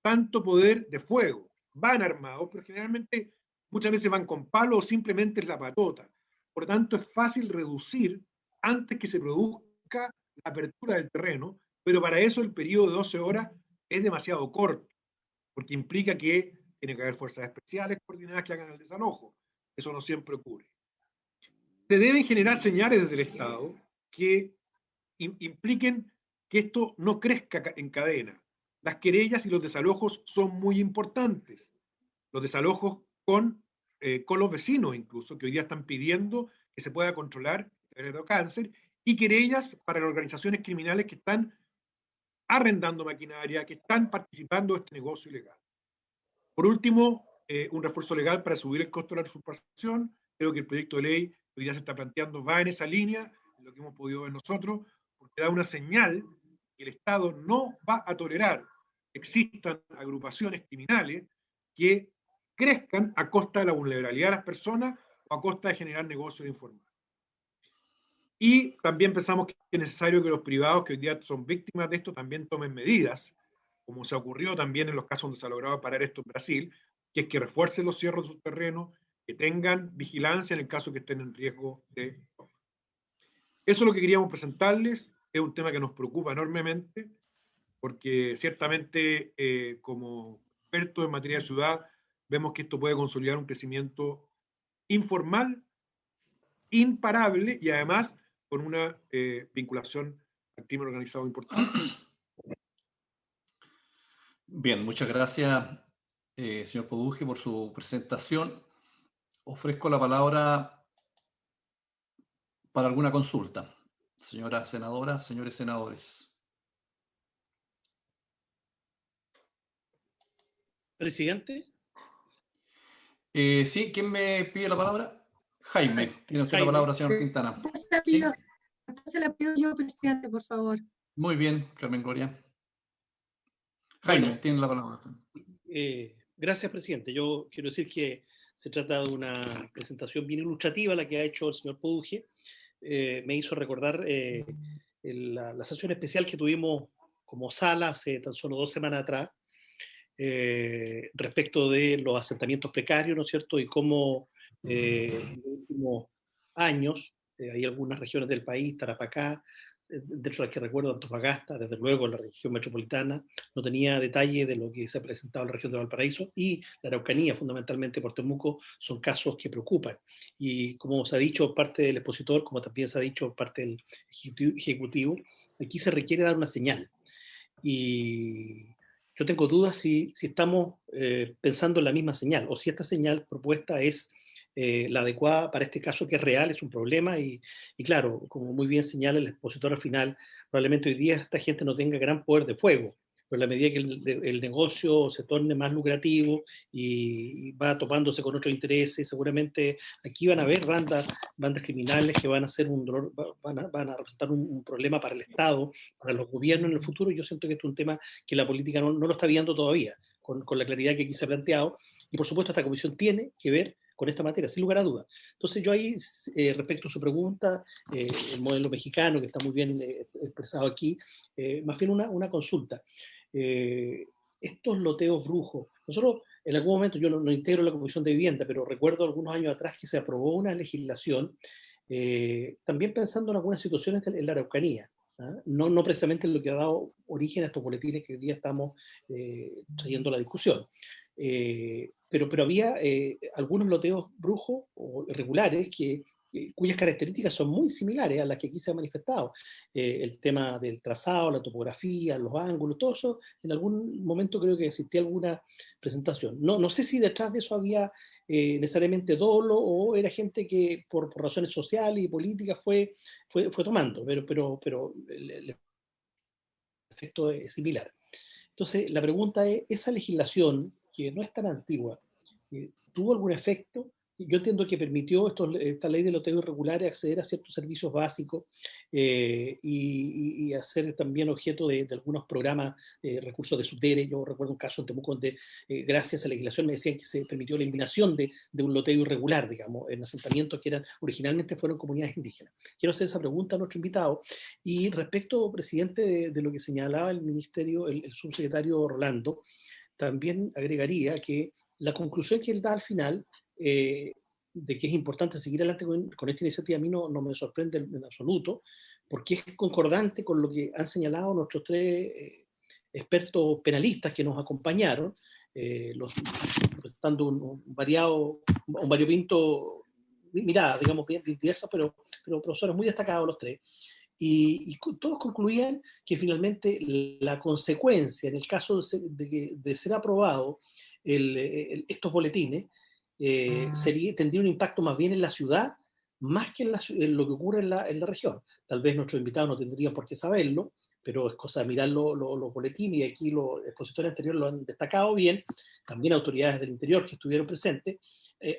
tanto poder de fuego. Van armados, pero generalmente muchas veces van con palo o simplemente es la patota. Por lo tanto, es fácil reducir antes que se produzca la apertura del terreno, pero para eso el periodo de 12 horas es demasiado corto, porque implica que tiene que haber fuerzas especiales coordinadas que hagan el desalojo. Eso no siempre ocurre. Se deben generar señales desde el Estado que impliquen que esto no crezca en cadena. Las querellas y los desalojos son muy importantes. Los desalojos con los vecinos incluso, que hoy día están pidiendo que se pueda controlar el cáncer, y querellas para las organizaciones criminales que están arrendando maquinaria, que están participando de este negocio ilegal. Por último, un refuerzo legal para subir el costo de la usurpación. Creo que el proyecto de ley que hoy día se está planteando va en esa línea, en lo que hemos podido ver nosotros, porque da una señal que el Estado no va a tolerar que existan agrupaciones criminales que crezcan a costa de la vulnerabilidad de las personas o a costa de generar negocios informales. Y también pensamos que es necesario que los privados que hoy día son víctimas de esto también tomen medidas, como se ocurrió también en los casos donde se ha logrado parar esto en Brasil, que es que refuercen los cierres de sus terrenos, que tengan vigilancia en el caso que estén en riesgo de toma. Eso es lo que queríamos presentarles. Es un tema que nos preocupa enormemente, porque ciertamente, como expertos en materia de ciudad, vemos que esto puede consolidar un crecimiento informal, imparable y además con una vinculación al crimen organizado importante. Bien, muchas gracias, señor Poduje, por su presentación. Ofrezco la palabra para alguna consulta. Señoras senadoras, señores senadores. Presidente. Sí, ¿quién me pide la palabra? Jaime, tiene usted la Jaime. palabra, señor Quintana. Se la pido yo, presidente, por favor. Muy bien, Carmen Gloria. Jaime, Bueno, tiene la palabra. Gracias, presidente. Yo quiero decir que se trata de una presentación bien ilustrativa la que ha hecho el señor Poduje. Me hizo recordar la sesión especial que tuvimos como sala hace tan solo 2 semanas atrás, respecto de los asentamientos precarios, ¿no es cierto? Y cómo en los últimos años hay algunas regiones del país, Tarapacá, dentro de las que recuerdo Antofagasta, desde luego la región metropolitana, no tenía detalle de lo que se ha presentado en la región de Valparaíso, y la Araucanía, fundamentalmente por Temuco, son casos que preocupan. Y como se ha dicho por parte del expositor, como también se ha dicho por parte del Ejecutivo, aquí se requiere dar una señal. Y yo tengo dudas si estamos pensando en la misma señal, o si esta señal propuesta es la adecuada para este caso, que es real, es un problema, y claro, como muy bien señala el expositor al final, probablemente hoy día esta gente no tenga gran poder de fuego, pero a la medida que el negocio se torne más lucrativo y va topándose con otros intereses, seguramente aquí van a haber bandas criminales que van a ser un dolor, van a representar un problema para el Estado, para los gobiernos en el futuro. Y yo siento que esto es un tema que la política no lo está viendo todavía, con la claridad que aquí se ha planteado, y por supuesto esta comisión tiene que ver con esta materia, sin lugar a dudas. Entonces yo ahí, respecto a su pregunta, el modelo mexicano, que está muy bien expresado aquí, más bien una consulta. Estos loteos brujos, nosotros en algún momento, yo no integro la Comisión de Vivienda, pero recuerdo algunos años atrás que se aprobó una legislación, también pensando en algunas situaciones en la Araucanía, ¿ah? No precisamente en lo que ha dado origen a estos boletines que hoy día estamos trayendo a la discusión. Pero había algunos loteos brujos o irregulares cuyas características son muy similares a las que aquí se han manifestado. El tema del trazado, la topografía, los ángulos, todo eso, en algún momento creo que existía alguna presentación. No sé si detrás de eso había necesariamente dolo, o era gente que por razones sociales y políticas fue tomando, pero el efecto es similar. Entonces, la pregunta es, ¿esa legislación, que no es tan antigua, tuvo algún efecto? Yo entiendo que permitió esta ley de loteos irregulares acceder a ciertos servicios básicos y hacer también objeto de algunos programas, recursos de subdere. Yo recuerdo un caso en Temuco donde, gracias a la legislación, me decían que se permitió la eliminación de un loteo irregular, digamos, en asentamientos que originalmente fueron comunidades indígenas. Quiero hacer esa pregunta a nuestro invitado. Y respecto, presidente, de lo que señalaba el ministerio, el subsecretario Rolando, también agregaría que la conclusión que él da al final, de que es importante seguir adelante con esta iniciativa, a mí no me sorprende en absoluto, porque es concordante con lo que han señalado nuestros 3 expertos penalistas que nos acompañaron, representando un variopinto mirada, digamos, bien diversa, pero profesores muy destacados los 3. Y todos concluían que finalmente la consecuencia, en el caso de ser aprobado estos boletines, tendría un impacto más bien en la ciudad, más que en lo que ocurre en la región. Tal vez nuestros invitados no tendrían por qué saberlo, pero es cosa de mirar los boletines, y aquí los expositores anteriores lo han destacado bien, también autoridades del interior que estuvieron presentes.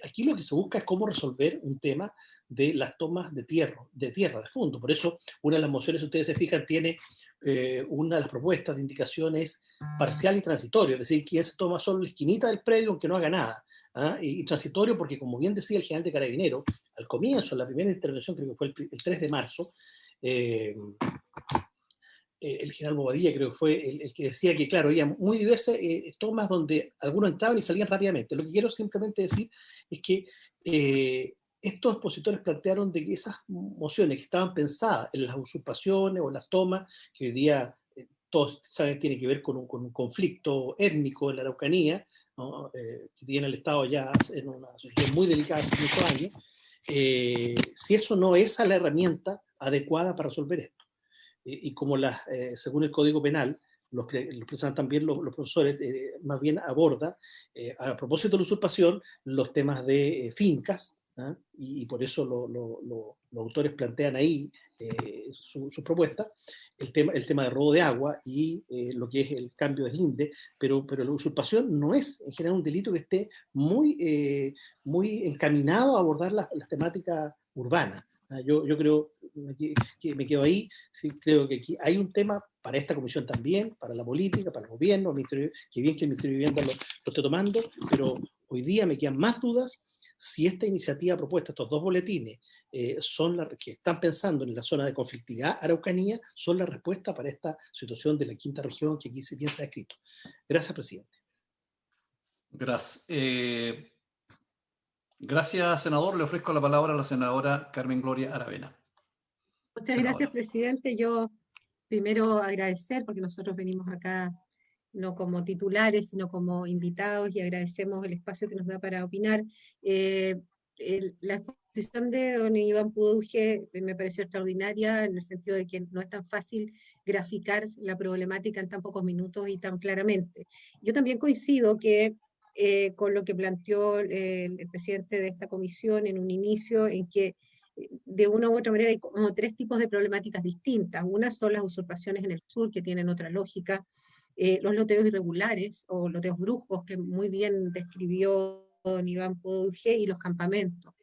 Aquí lo que se busca es cómo resolver un tema de las tomas de tierra, de fondo. Por eso, una de las mociones, si ustedes se fijan, tiene una de las propuestas de indicaciones parcial y transitorio, es decir, quien se toma solo la esquinita del predio aunque no haga nada. ¿Ah? Y transitorio porque, como bien decía el general de Carabineros, al comienzo, en la primera intervención, creo que fue el 3 de marzo, el general Bobadilla creo que fue el que decía que, claro, había muy diversas tomas donde algunos entraban y salían rápidamente. Lo que quiero simplemente decir es que estos expositores plantearon de que esas mociones que estaban pensadas en las usurpaciones o en las tomas, que hoy día todos saben, tiene que ver con un conflicto étnico en la Araucanía, ¿no? Que tiene el Estado ya en una situación muy delicada hace muchos años. Si eso no es la herramienta adecuada para resolver esto. Y como según el Código Penal, los presentan también los profesores, más bien aborda, a propósito de la usurpación, los temas de fincas, ¿ah? Y por eso los autores plantean ahí sus propuestas, el tema de robo de agua y lo que es el cambio de deslinde, pero la usurpación no es en general un delito que esté muy encaminado a abordar las temáticas urbanas. Yo creo que me quedo ahí, sí, creo que aquí hay un tema para esta comisión también, para la política, para el gobierno, que bien que el Ministerio de Vivienda lo esté tomando, pero hoy día me quedan más dudas si esta iniciativa propuesta, estos dos boletines, que están pensando en la zona de conflictividad Araucanía, son la respuesta para esta situación de la quinta región que aquí se piensa escrito. Gracias, presidente. Gracias. Gracias, senador. Le ofrezco la palabra a la senadora Carmen Gloria Aravena. Muchas gracias, presidente. Yo primero agradecer, porque nosotros venimos acá no como titulares, sino como invitados, y agradecemos el espacio que nos da para opinar. La exposición de don Iván Puduje me pareció extraordinaria, en el sentido de que no es tan fácil graficar la problemática en tan pocos minutos y tan claramente. Yo también coincido que con lo que planteó el presidente de esta comisión en un inicio, en que de una u otra manera hay como tres tipos de problemáticas distintas. Una son las usurpaciones en el sur, que tienen otra lógica, los loteos irregulares o loteos brujos, que muy bien describió don Iván Puduje, y los campamentos.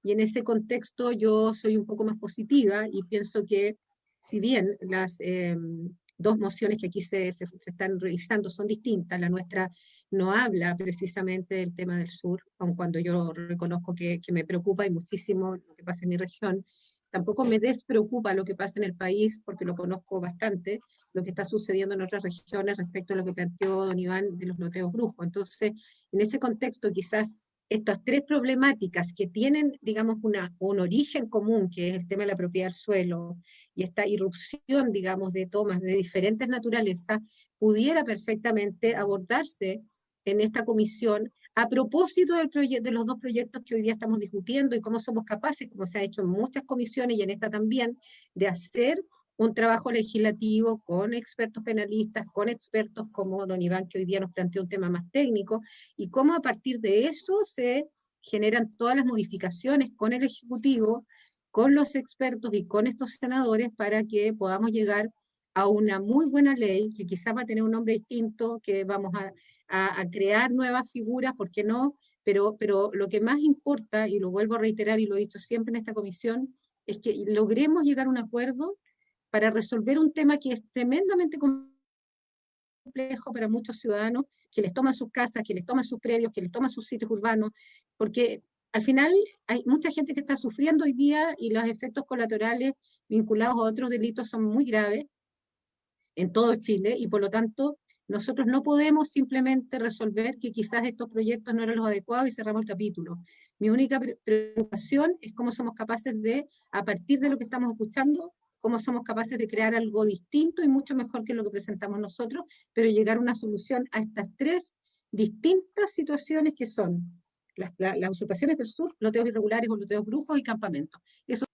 Y en ese contexto yo soy un poco más positiva y pienso que, si bien las dos mociones que aquí se están revisando son distintas, la nuestra no habla precisamente del tema del sur, aun cuando yo reconozco que me preocupa y muchísimo lo que pasa en mi región. Tampoco me despreocupa lo que pasa en el país, porque lo conozco bastante, lo que está sucediendo en otras regiones respecto a lo que planteó don Iván de los loteos brujos. Entonces, en ese contexto, quizás estas tres problemáticas que tienen, digamos, un origen común, que es el tema de la propiedad del suelo, y esta irrupción, digamos, de tomas de diferentes naturalezas, pudiera perfectamente abordarse en esta comisión a propósito de los dos proyectos que hoy día estamos discutiendo, y cómo somos capaces, como se ha hecho en muchas comisiones y en esta también, de hacer un trabajo legislativo con expertos penalistas, con expertos como don Iván, que hoy día nos planteó un tema más técnico, y cómo a partir de eso se generan todas las modificaciones con el Ejecutivo, con los expertos y con estos senadores, para que podamos llegar a una muy buena ley, que quizás va a tener un nombre distinto, que vamos a crear nuevas figuras, ¿por qué no? Pero lo que más importa, y lo vuelvo a reiterar y lo he dicho siempre en esta comisión, es que logremos llegar a un acuerdo para resolver un tema que es tremendamente complejo para muchos ciudadanos, que les toman sus casas, que les toman sus predios, que les toman sus sitios urbanos, porque al final hay mucha gente que está sufriendo hoy día, y los efectos colaterales vinculados a otros delitos son muy graves en todo Chile, y por lo tanto nosotros no podemos simplemente resolver que quizás estos proyectos no eran los adecuados y cerramos el capítulo. Mi única preocupación es cómo somos capaces de, a partir de lo que estamos escuchando, cómo somos capaces de crear algo distinto y mucho mejor que lo que presentamos nosotros, pero llegar a una solución a estas tres distintas situaciones que son las usurpaciones del sur, loteos irregulares o loteos brujos y campamentos. Eso.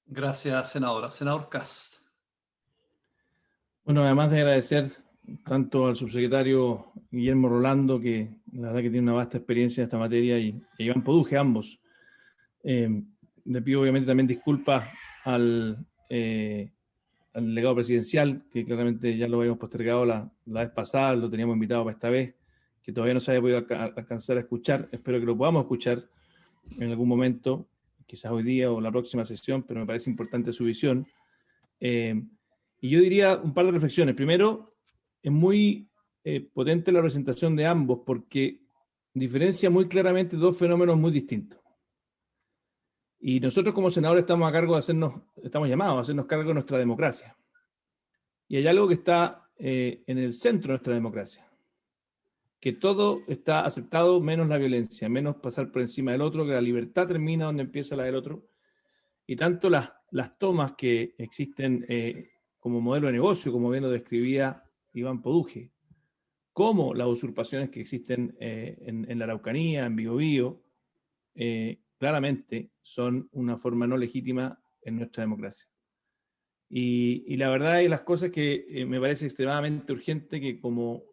Gracias, senadora. Senador Kast. Bueno, además de agradecer tanto al subsecretario Guillermo Rolando, que la verdad que tiene una vasta experiencia en esta materia, y a Iván Puduje, ambos. Le pido obviamente también disculpas al delegado presidencial, que claramente ya lo habíamos postergado la vez pasada, lo teníamos invitado para esta vez, que todavía no se había podido alcanzar a escuchar. Espero que lo podamos escuchar en algún momento, quizás hoy día o la próxima sesión, pero me parece importante su visión. Y yo diría un par de reflexiones. Primero, es muy potente la presentación de ambos, porque diferencia muy claramente dos fenómenos muy distintos. Y nosotros como senadores estamos llamados a hacernos cargo de nuestra democracia. Y hay algo que está en el centro de nuestra democracia, que todo está aceptado menos la violencia, menos pasar por encima del otro, que la libertad termina donde empieza la del otro. Y tanto las tomas que existen como modelo de negocio, como bien lo describía Iván Poduje, como las usurpaciones que existen en la Araucanía, en Biobío, claramente son una forma no legítima en nuestra democracia. Y la verdad es las cosas que me parece extremadamente urgente que como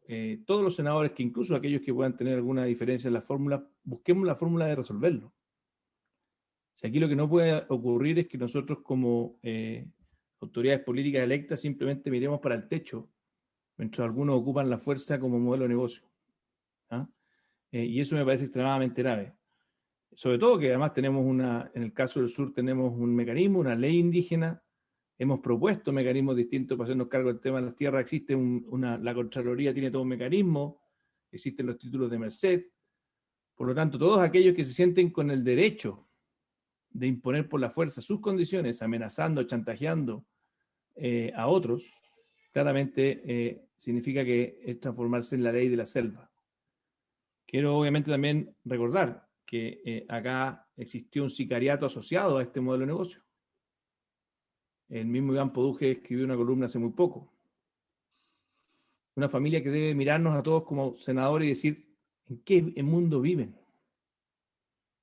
todos los senadores, que incluso aquellos que puedan tener alguna diferencia en la fórmula, busquemos la fórmula de resolverlo. O sea, aquí lo que no puede ocurrir es que nosotros como autoridades políticas electas simplemente miremos para el techo, mientras algunos ocupan la fuerza como modelo de negocio. ¿Ah? Y eso me parece extremadamente grave. Sobre todo que además tenemos en el caso del sur tenemos un mecanismo, una ley indígena. Hemos propuesto mecanismos distintos para hacernos cargo del tema de las tierras. Existe la Contraloría tiene todo un mecanismo, existen los títulos de merced. Por lo tanto, todos aquellos que se sienten con el derecho de imponer por la fuerza sus condiciones, amenazando, chantajeando a otros, claramente significa que es transformarse en la ley de la selva. Quiero obviamente también recordar que acá existió un sicariato asociado a este modelo de negocio. El mismo Iván Poduje escribió una columna hace muy poco. Una familia que debe mirarnos a todos como senadores y decir, ¿en qué mundo viven?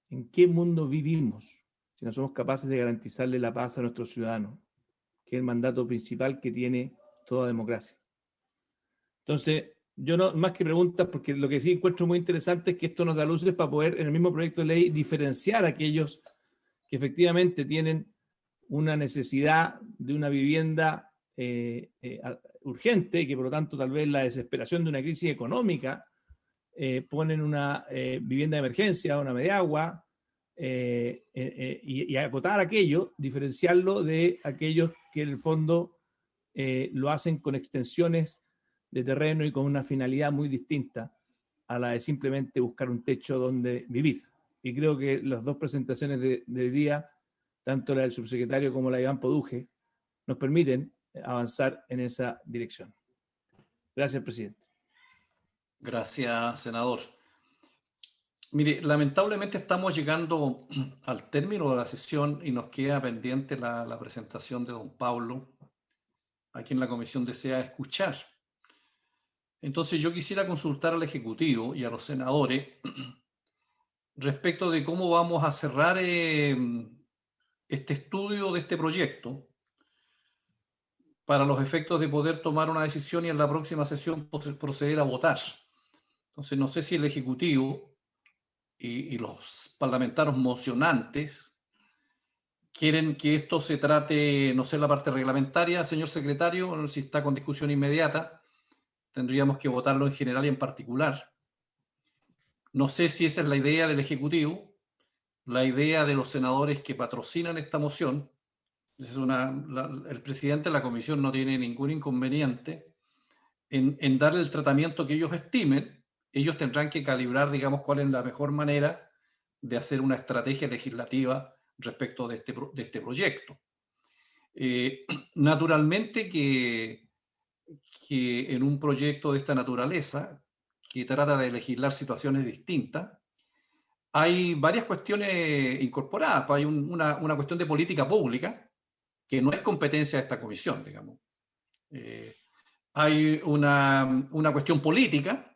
¿En qué mundo vivimos si no somos capaces de garantizarle la paz a nuestros ciudadanos? Que es el mandato principal que tiene toda democracia. Entonces, yo no, más que preguntas, porque lo que sí encuentro muy interesante es que esto nos da luces para poder, en el mismo proyecto de ley, diferenciar a aquellos que efectivamente tienen una necesidad de una vivienda urgente y que por lo tanto tal vez la desesperación de una crisis económica ponen una vivienda de emergencia, una mediagua, y acotar aquello, diferenciarlo de aquellos que en el fondo lo hacen con extensiones de terreno y con una finalidad muy distinta a la de simplemente buscar un techo donde vivir. Y creo que las dos presentaciones de día, tanto la del subsecretario como la de Iván Poduje, nos permiten avanzar en esa dirección. Gracias, presidente. Gracias, senador. Mire, lamentablemente estamos llegando al término de la sesión y nos queda pendiente la presentación de don Pablo, a quien la comisión desea escuchar. Entonces yo quisiera consultar al Ejecutivo y a los senadores respecto de cómo vamos a cerrar este estudio de este proyecto para los efectos de poder tomar una decisión y en la próxima sesión proceder a votar. Entonces no sé si el Ejecutivo y los parlamentarios mocionantes quieren que esto se trate, no sé, la parte reglamentaria, señor secretario, si está con discusión inmediata, tendríamos que votarlo en general y en particular. No sé si esa es la idea del Ejecutivo, la idea de los senadores que patrocinan esta moción. El presidente de la comisión no tiene ningún inconveniente en darle el tratamiento que ellos estimen. Ellos tendrán que calibrar, digamos, cuál es la mejor manera de hacer una estrategia legislativa respecto de este proyecto. Naturalmente que en un proyecto de esta naturaleza, que trata de legislar situaciones distintas, hay varias cuestiones incorporadas. Hay una cuestión de política pública que no es competencia de esta comisión, digamos. Hay una cuestión política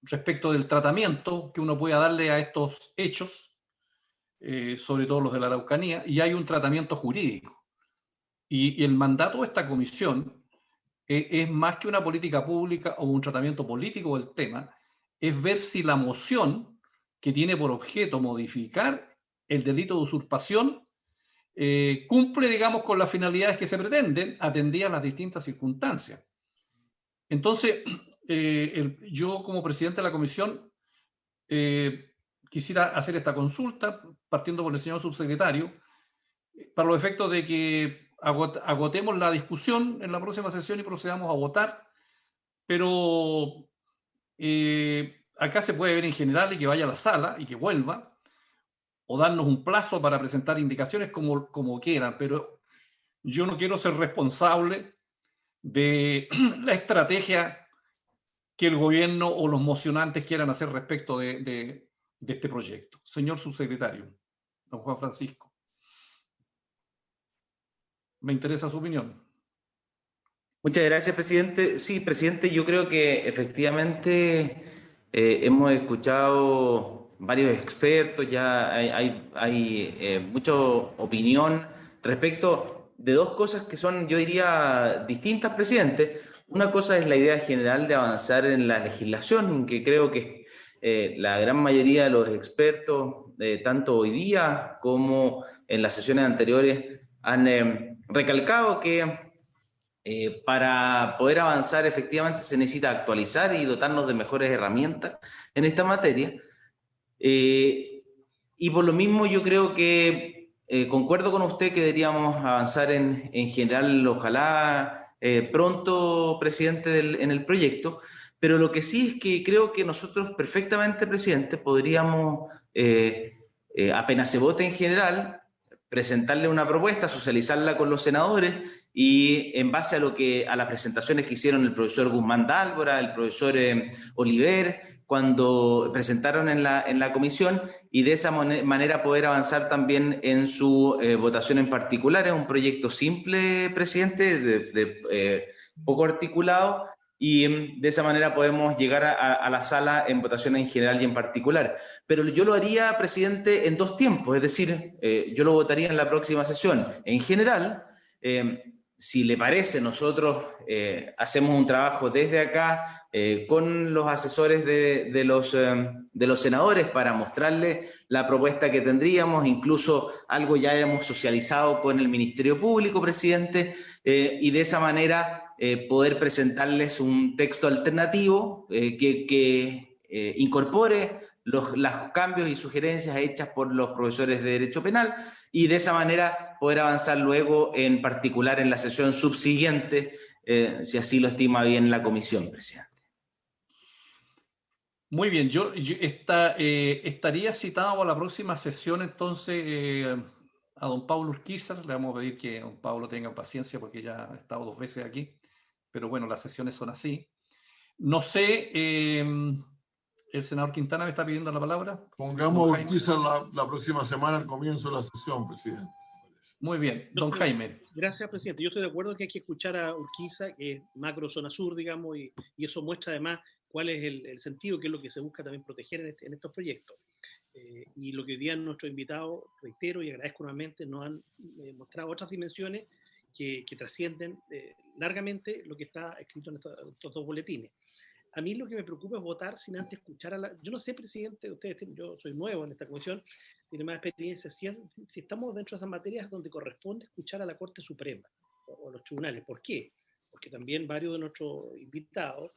respecto del tratamiento que uno pueda darle a estos hechos, sobre todo los de la Araucanía, y hay un tratamiento jurídico. Y el mandato de esta comisión es más que una política pública o un tratamiento político del tema, es ver si la moción que tiene por objeto modificar el delito de usurpación cumple, digamos, con las finalidades que se pretenden, atendidas las distintas circunstancias. Entonces, yo como presidente de la comisión quisiera hacer esta consulta, partiendo por el señor subsecretario, para los efectos de que agotemos la discusión en la próxima sesión y procedamos a votar, pero acá se puede ver en general y que vaya a la sala y que vuelva, o darnos un plazo para presentar indicaciones como quieran, pero yo no quiero ser responsable de la estrategia que el gobierno o los mocionantes quieran hacer respecto de este proyecto. Señor subsecretario, don Juan Francisco, me interesa su opinión. Muchas gracias, presidente. Sí, presidente, yo creo que efectivamente hemos escuchado varios expertos, ya hay mucha opinión respecto de dos cosas que son, yo diría, distintas, presidente. Una cosa es la idea general de avanzar en la legislación, que creo que la gran mayoría de los expertos, tanto hoy día como en las sesiones anteriores, han recalcado que para poder avanzar efectivamente se necesita actualizar y dotarnos de mejores herramientas en esta materia. Y por lo mismo yo creo que concuerdo con usted que deberíamos avanzar en general, ojalá pronto, presidente, en el proyecto, pero lo que sí es que creo que nosotros perfectamente, presidente, podríamos, apenas se vote en general, presentarle una propuesta, socializarla con los senadores y en base a las presentaciones que hicieron el profesor Guzmán Dálvora, el profesor Oliver, cuando presentaron en la comisión, y de esa manera poder avanzar también en su votación en particular. Es un proyecto simple, presidente, poco articulado, y de esa manera podemos llegar a la sala en votación en general y en particular. Pero yo lo haría, presidente, en dos tiempos, es decir, yo lo votaría en la próxima sesión en general. Si le parece, nosotros hacemos un trabajo desde acá con los asesores de los senadores para mostrarles la propuesta que tendríamos, incluso algo ya hemos socializado con el Ministerio Público, presidente, y de esa manera poder presentarles un texto alternativo que incorpore los cambios y sugerencias hechas por los profesores de Derecho Penal, y de esa manera poder avanzar luego, en particular en la sesión subsiguiente, si así lo estima bien la comisión, presidente. Muy bien, yo estaría citado para la próxima sesión entonces a don Pablo Urquizar. Le vamos a pedir que don Pablo tenga paciencia porque ya ha estado 2 veces aquí, pero bueno, las sesiones son así. No sé, el senador Quintana me está pidiendo la palabra. Pongamos a Urquizar la próxima semana al comienzo de la sesión, presidente. Muy bien, don Jaime. Gracias, presidente. Yo estoy de acuerdo que hay que escuchar a Urquiza, que es macro zona sur, digamos, y eso muestra además cuál es el sentido, que es lo que se busca también proteger en estos proyectos. Y lo que hoy día nuestros invitados, reitero y agradezco nuevamente, nos han mostrado otras dimensiones que trascienden largamente lo que está escrito en estos dos boletines. A mí lo que me preocupa es votar sin antes escuchar a la... Yo no sé, presidente, yo soy nuevo en esta comisión, tiene más experiencia, si estamos dentro de esas materias donde corresponde escuchar a la Corte Suprema o a los tribunales. ¿Por qué? Porque también varios de nuestros invitados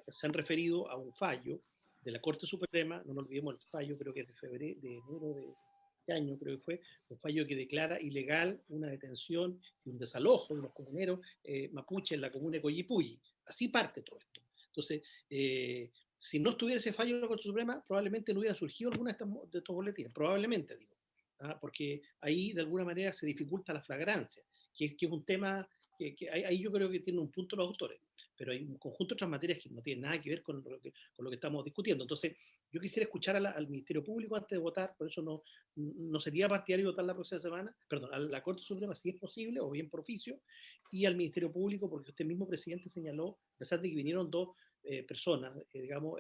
se han referido a un fallo de la Corte Suprema, no nos olvidemos el fallo, creo que es de enero de este año, creo que fue, un fallo que declara ilegal una detención y un desalojo de los comuneros mapuche en la comuna de Coyipulli. Así parte todo esto. Entonces, si no estuviera ese fallo de la Corte Suprema, probablemente no hubiera surgido alguna de estos boletines, probablemente, digo, porque ahí de alguna manera se dificulta la flagrancia, que es un tema que ahí yo creo que tiene un punto los autores, pero hay un conjunto de otras materias que no tienen nada que ver con lo que estamos discutiendo. Entonces, yo quisiera escuchar al Ministerio Público antes de votar, por eso no sería partidario votar la próxima semana, perdón, a la Corte Suprema si es posible, o bien por oficio, y al Ministerio Público, porque usted mismo, presidente, señaló, a pesar de que vinieron dos personas, digamos,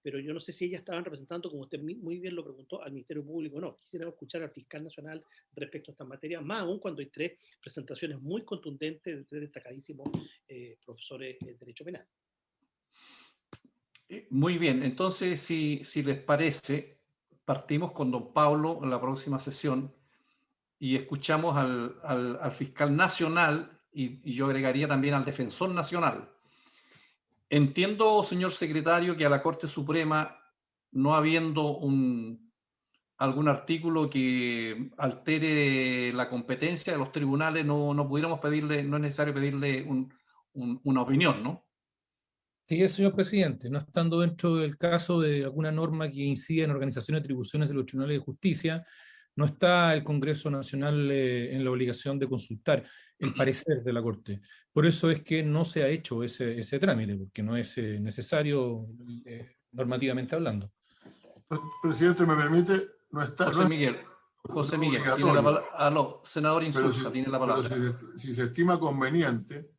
pero yo no sé si ellas estaban representando, como usted muy bien lo preguntó, al Ministerio Público o no. Quisiera escuchar al fiscal nacional respecto a estas materias, más aún cuando hay 3 presentaciones muy contundentes de 3 destacadísimos profesores de Derecho Penal. Muy bien, entonces, si les parece, partimos con don Pablo en la próxima sesión y escuchamos al fiscal nacional y yo agregaría también al defensor nacional. Entiendo, señor secretario, que a la Corte Suprema, no habiendo algún artículo que altere la competencia de los tribunales, no pudiéramos pedirle, no es necesario pedirle una opinión, ¿no? Sí, señor presidente, no estando dentro del caso de alguna norma que incida en organización de atribuciones de los tribunales de justicia, no está el Congreso Nacional en la obligación de consultar el parecer de la Corte. Por eso es que no se ha hecho ese trámite, porque no es necesario normativamente hablando. Presidente, ¿me permite? No está. José Miguel, tiene la palabra. Aló, senador Insulza, tiene la palabra. Pero si se estima conveniente,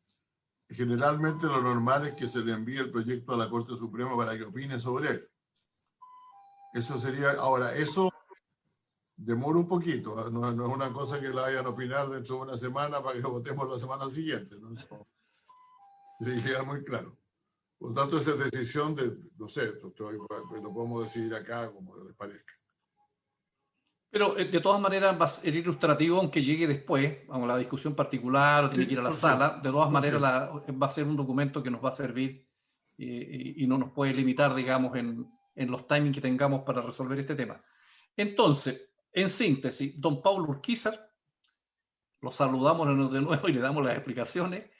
generalmente lo normal es que se le envíe el proyecto a la Corte Suprema para que opine sobre él. Eso sería, ahora, eso demora un poquito, no es una cosa que la vayan a opinar dentro de una semana para que lo votemos la semana siguiente, ¿no? Eso tiene que quedar muy claro. Por lo tanto, esa es decisión de, no sé, lo podemos decidir acá como les parezca. Pero de todas maneras va a ser ilustrativo, aunque llegue después, a la discusión particular o tiene que ir a la sala, de todas maneras va a ser un documento que nos va a servir y no nos puede limitar, digamos, en los timings que tengamos para resolver este tema. Entonces, en síntesis, don Pablo Urquizar, lo saludamos de nuevo y le damos las explicaciones.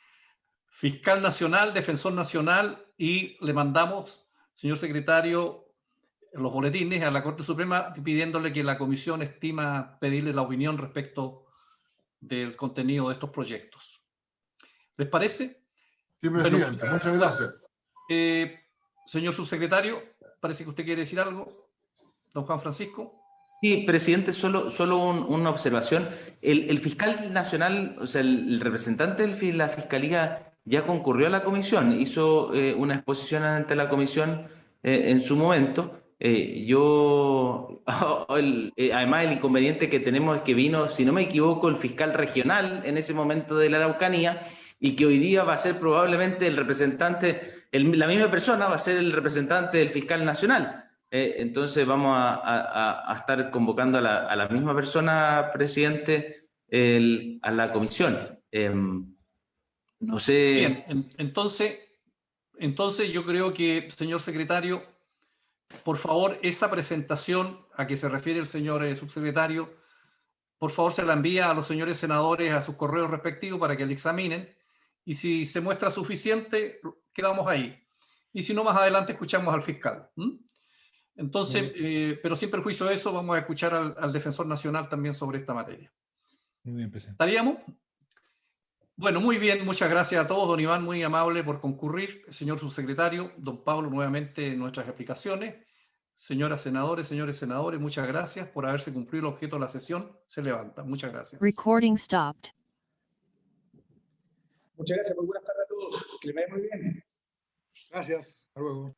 Fiscal Nacional, Defensor Nacional, y le mandamos, señor secretario, los boletines a la Corte Suprema pidiéndole que la comisión estima pedirle la opinión respecto del contenido de estos proyectos. ¿Les parece? Sí, presidente, bueno, muchas gracias. Señor subsecretario, parece que usted quiere decir algo. Don Juan Francisco. Sí, presidente, solo una observación. El fiscal nacional, o sea, el representante de la Fiscalía ya concurrió a la comisión, hizo una exposición ante la comisión en su momento. Además, el inconveniente que tenemos es que vino, si no me equivoco, el fiscal regional en ese momento de la Araucanía, y que hoy día va a ser probablemente el representante, la misma persona va a ser el representante del fiscal nacional. Entonces vamos a estar convocando a la misma persona, presidente, a la comisión. No sé. Bien, entonces yo creo que, señor secretario, por favor, esa presentación a que se refiere el señor subsecretario, por favor se la envía a los señores senadores a sus correos respectivos para que la examinen, y si se muestra suficiente, quedamos ahí. Y si no, más adelante escuchamos al fiscal. Entonces, pero sin perjuicio de eso, vamos a escuchar al Defensor Nacional también sobre esta materia. Muy bien, presidente. ¿Estaríamos? Bueno, muy bien, muchas gracias a todos. Don Iván, muy amable por concurrir. Señor subsecretario, don Pablo, nuevamente nuestras explicaciones. Señoras senadores, señores senadores, muchas gracias por haberse cumplido el objeto de la sesión. Se levanta. Muchas gracias. Recording stopped. Muchas gracias, muy buenas tardes a todos. Que les vaya muy bien. Gracias. Hasta luego.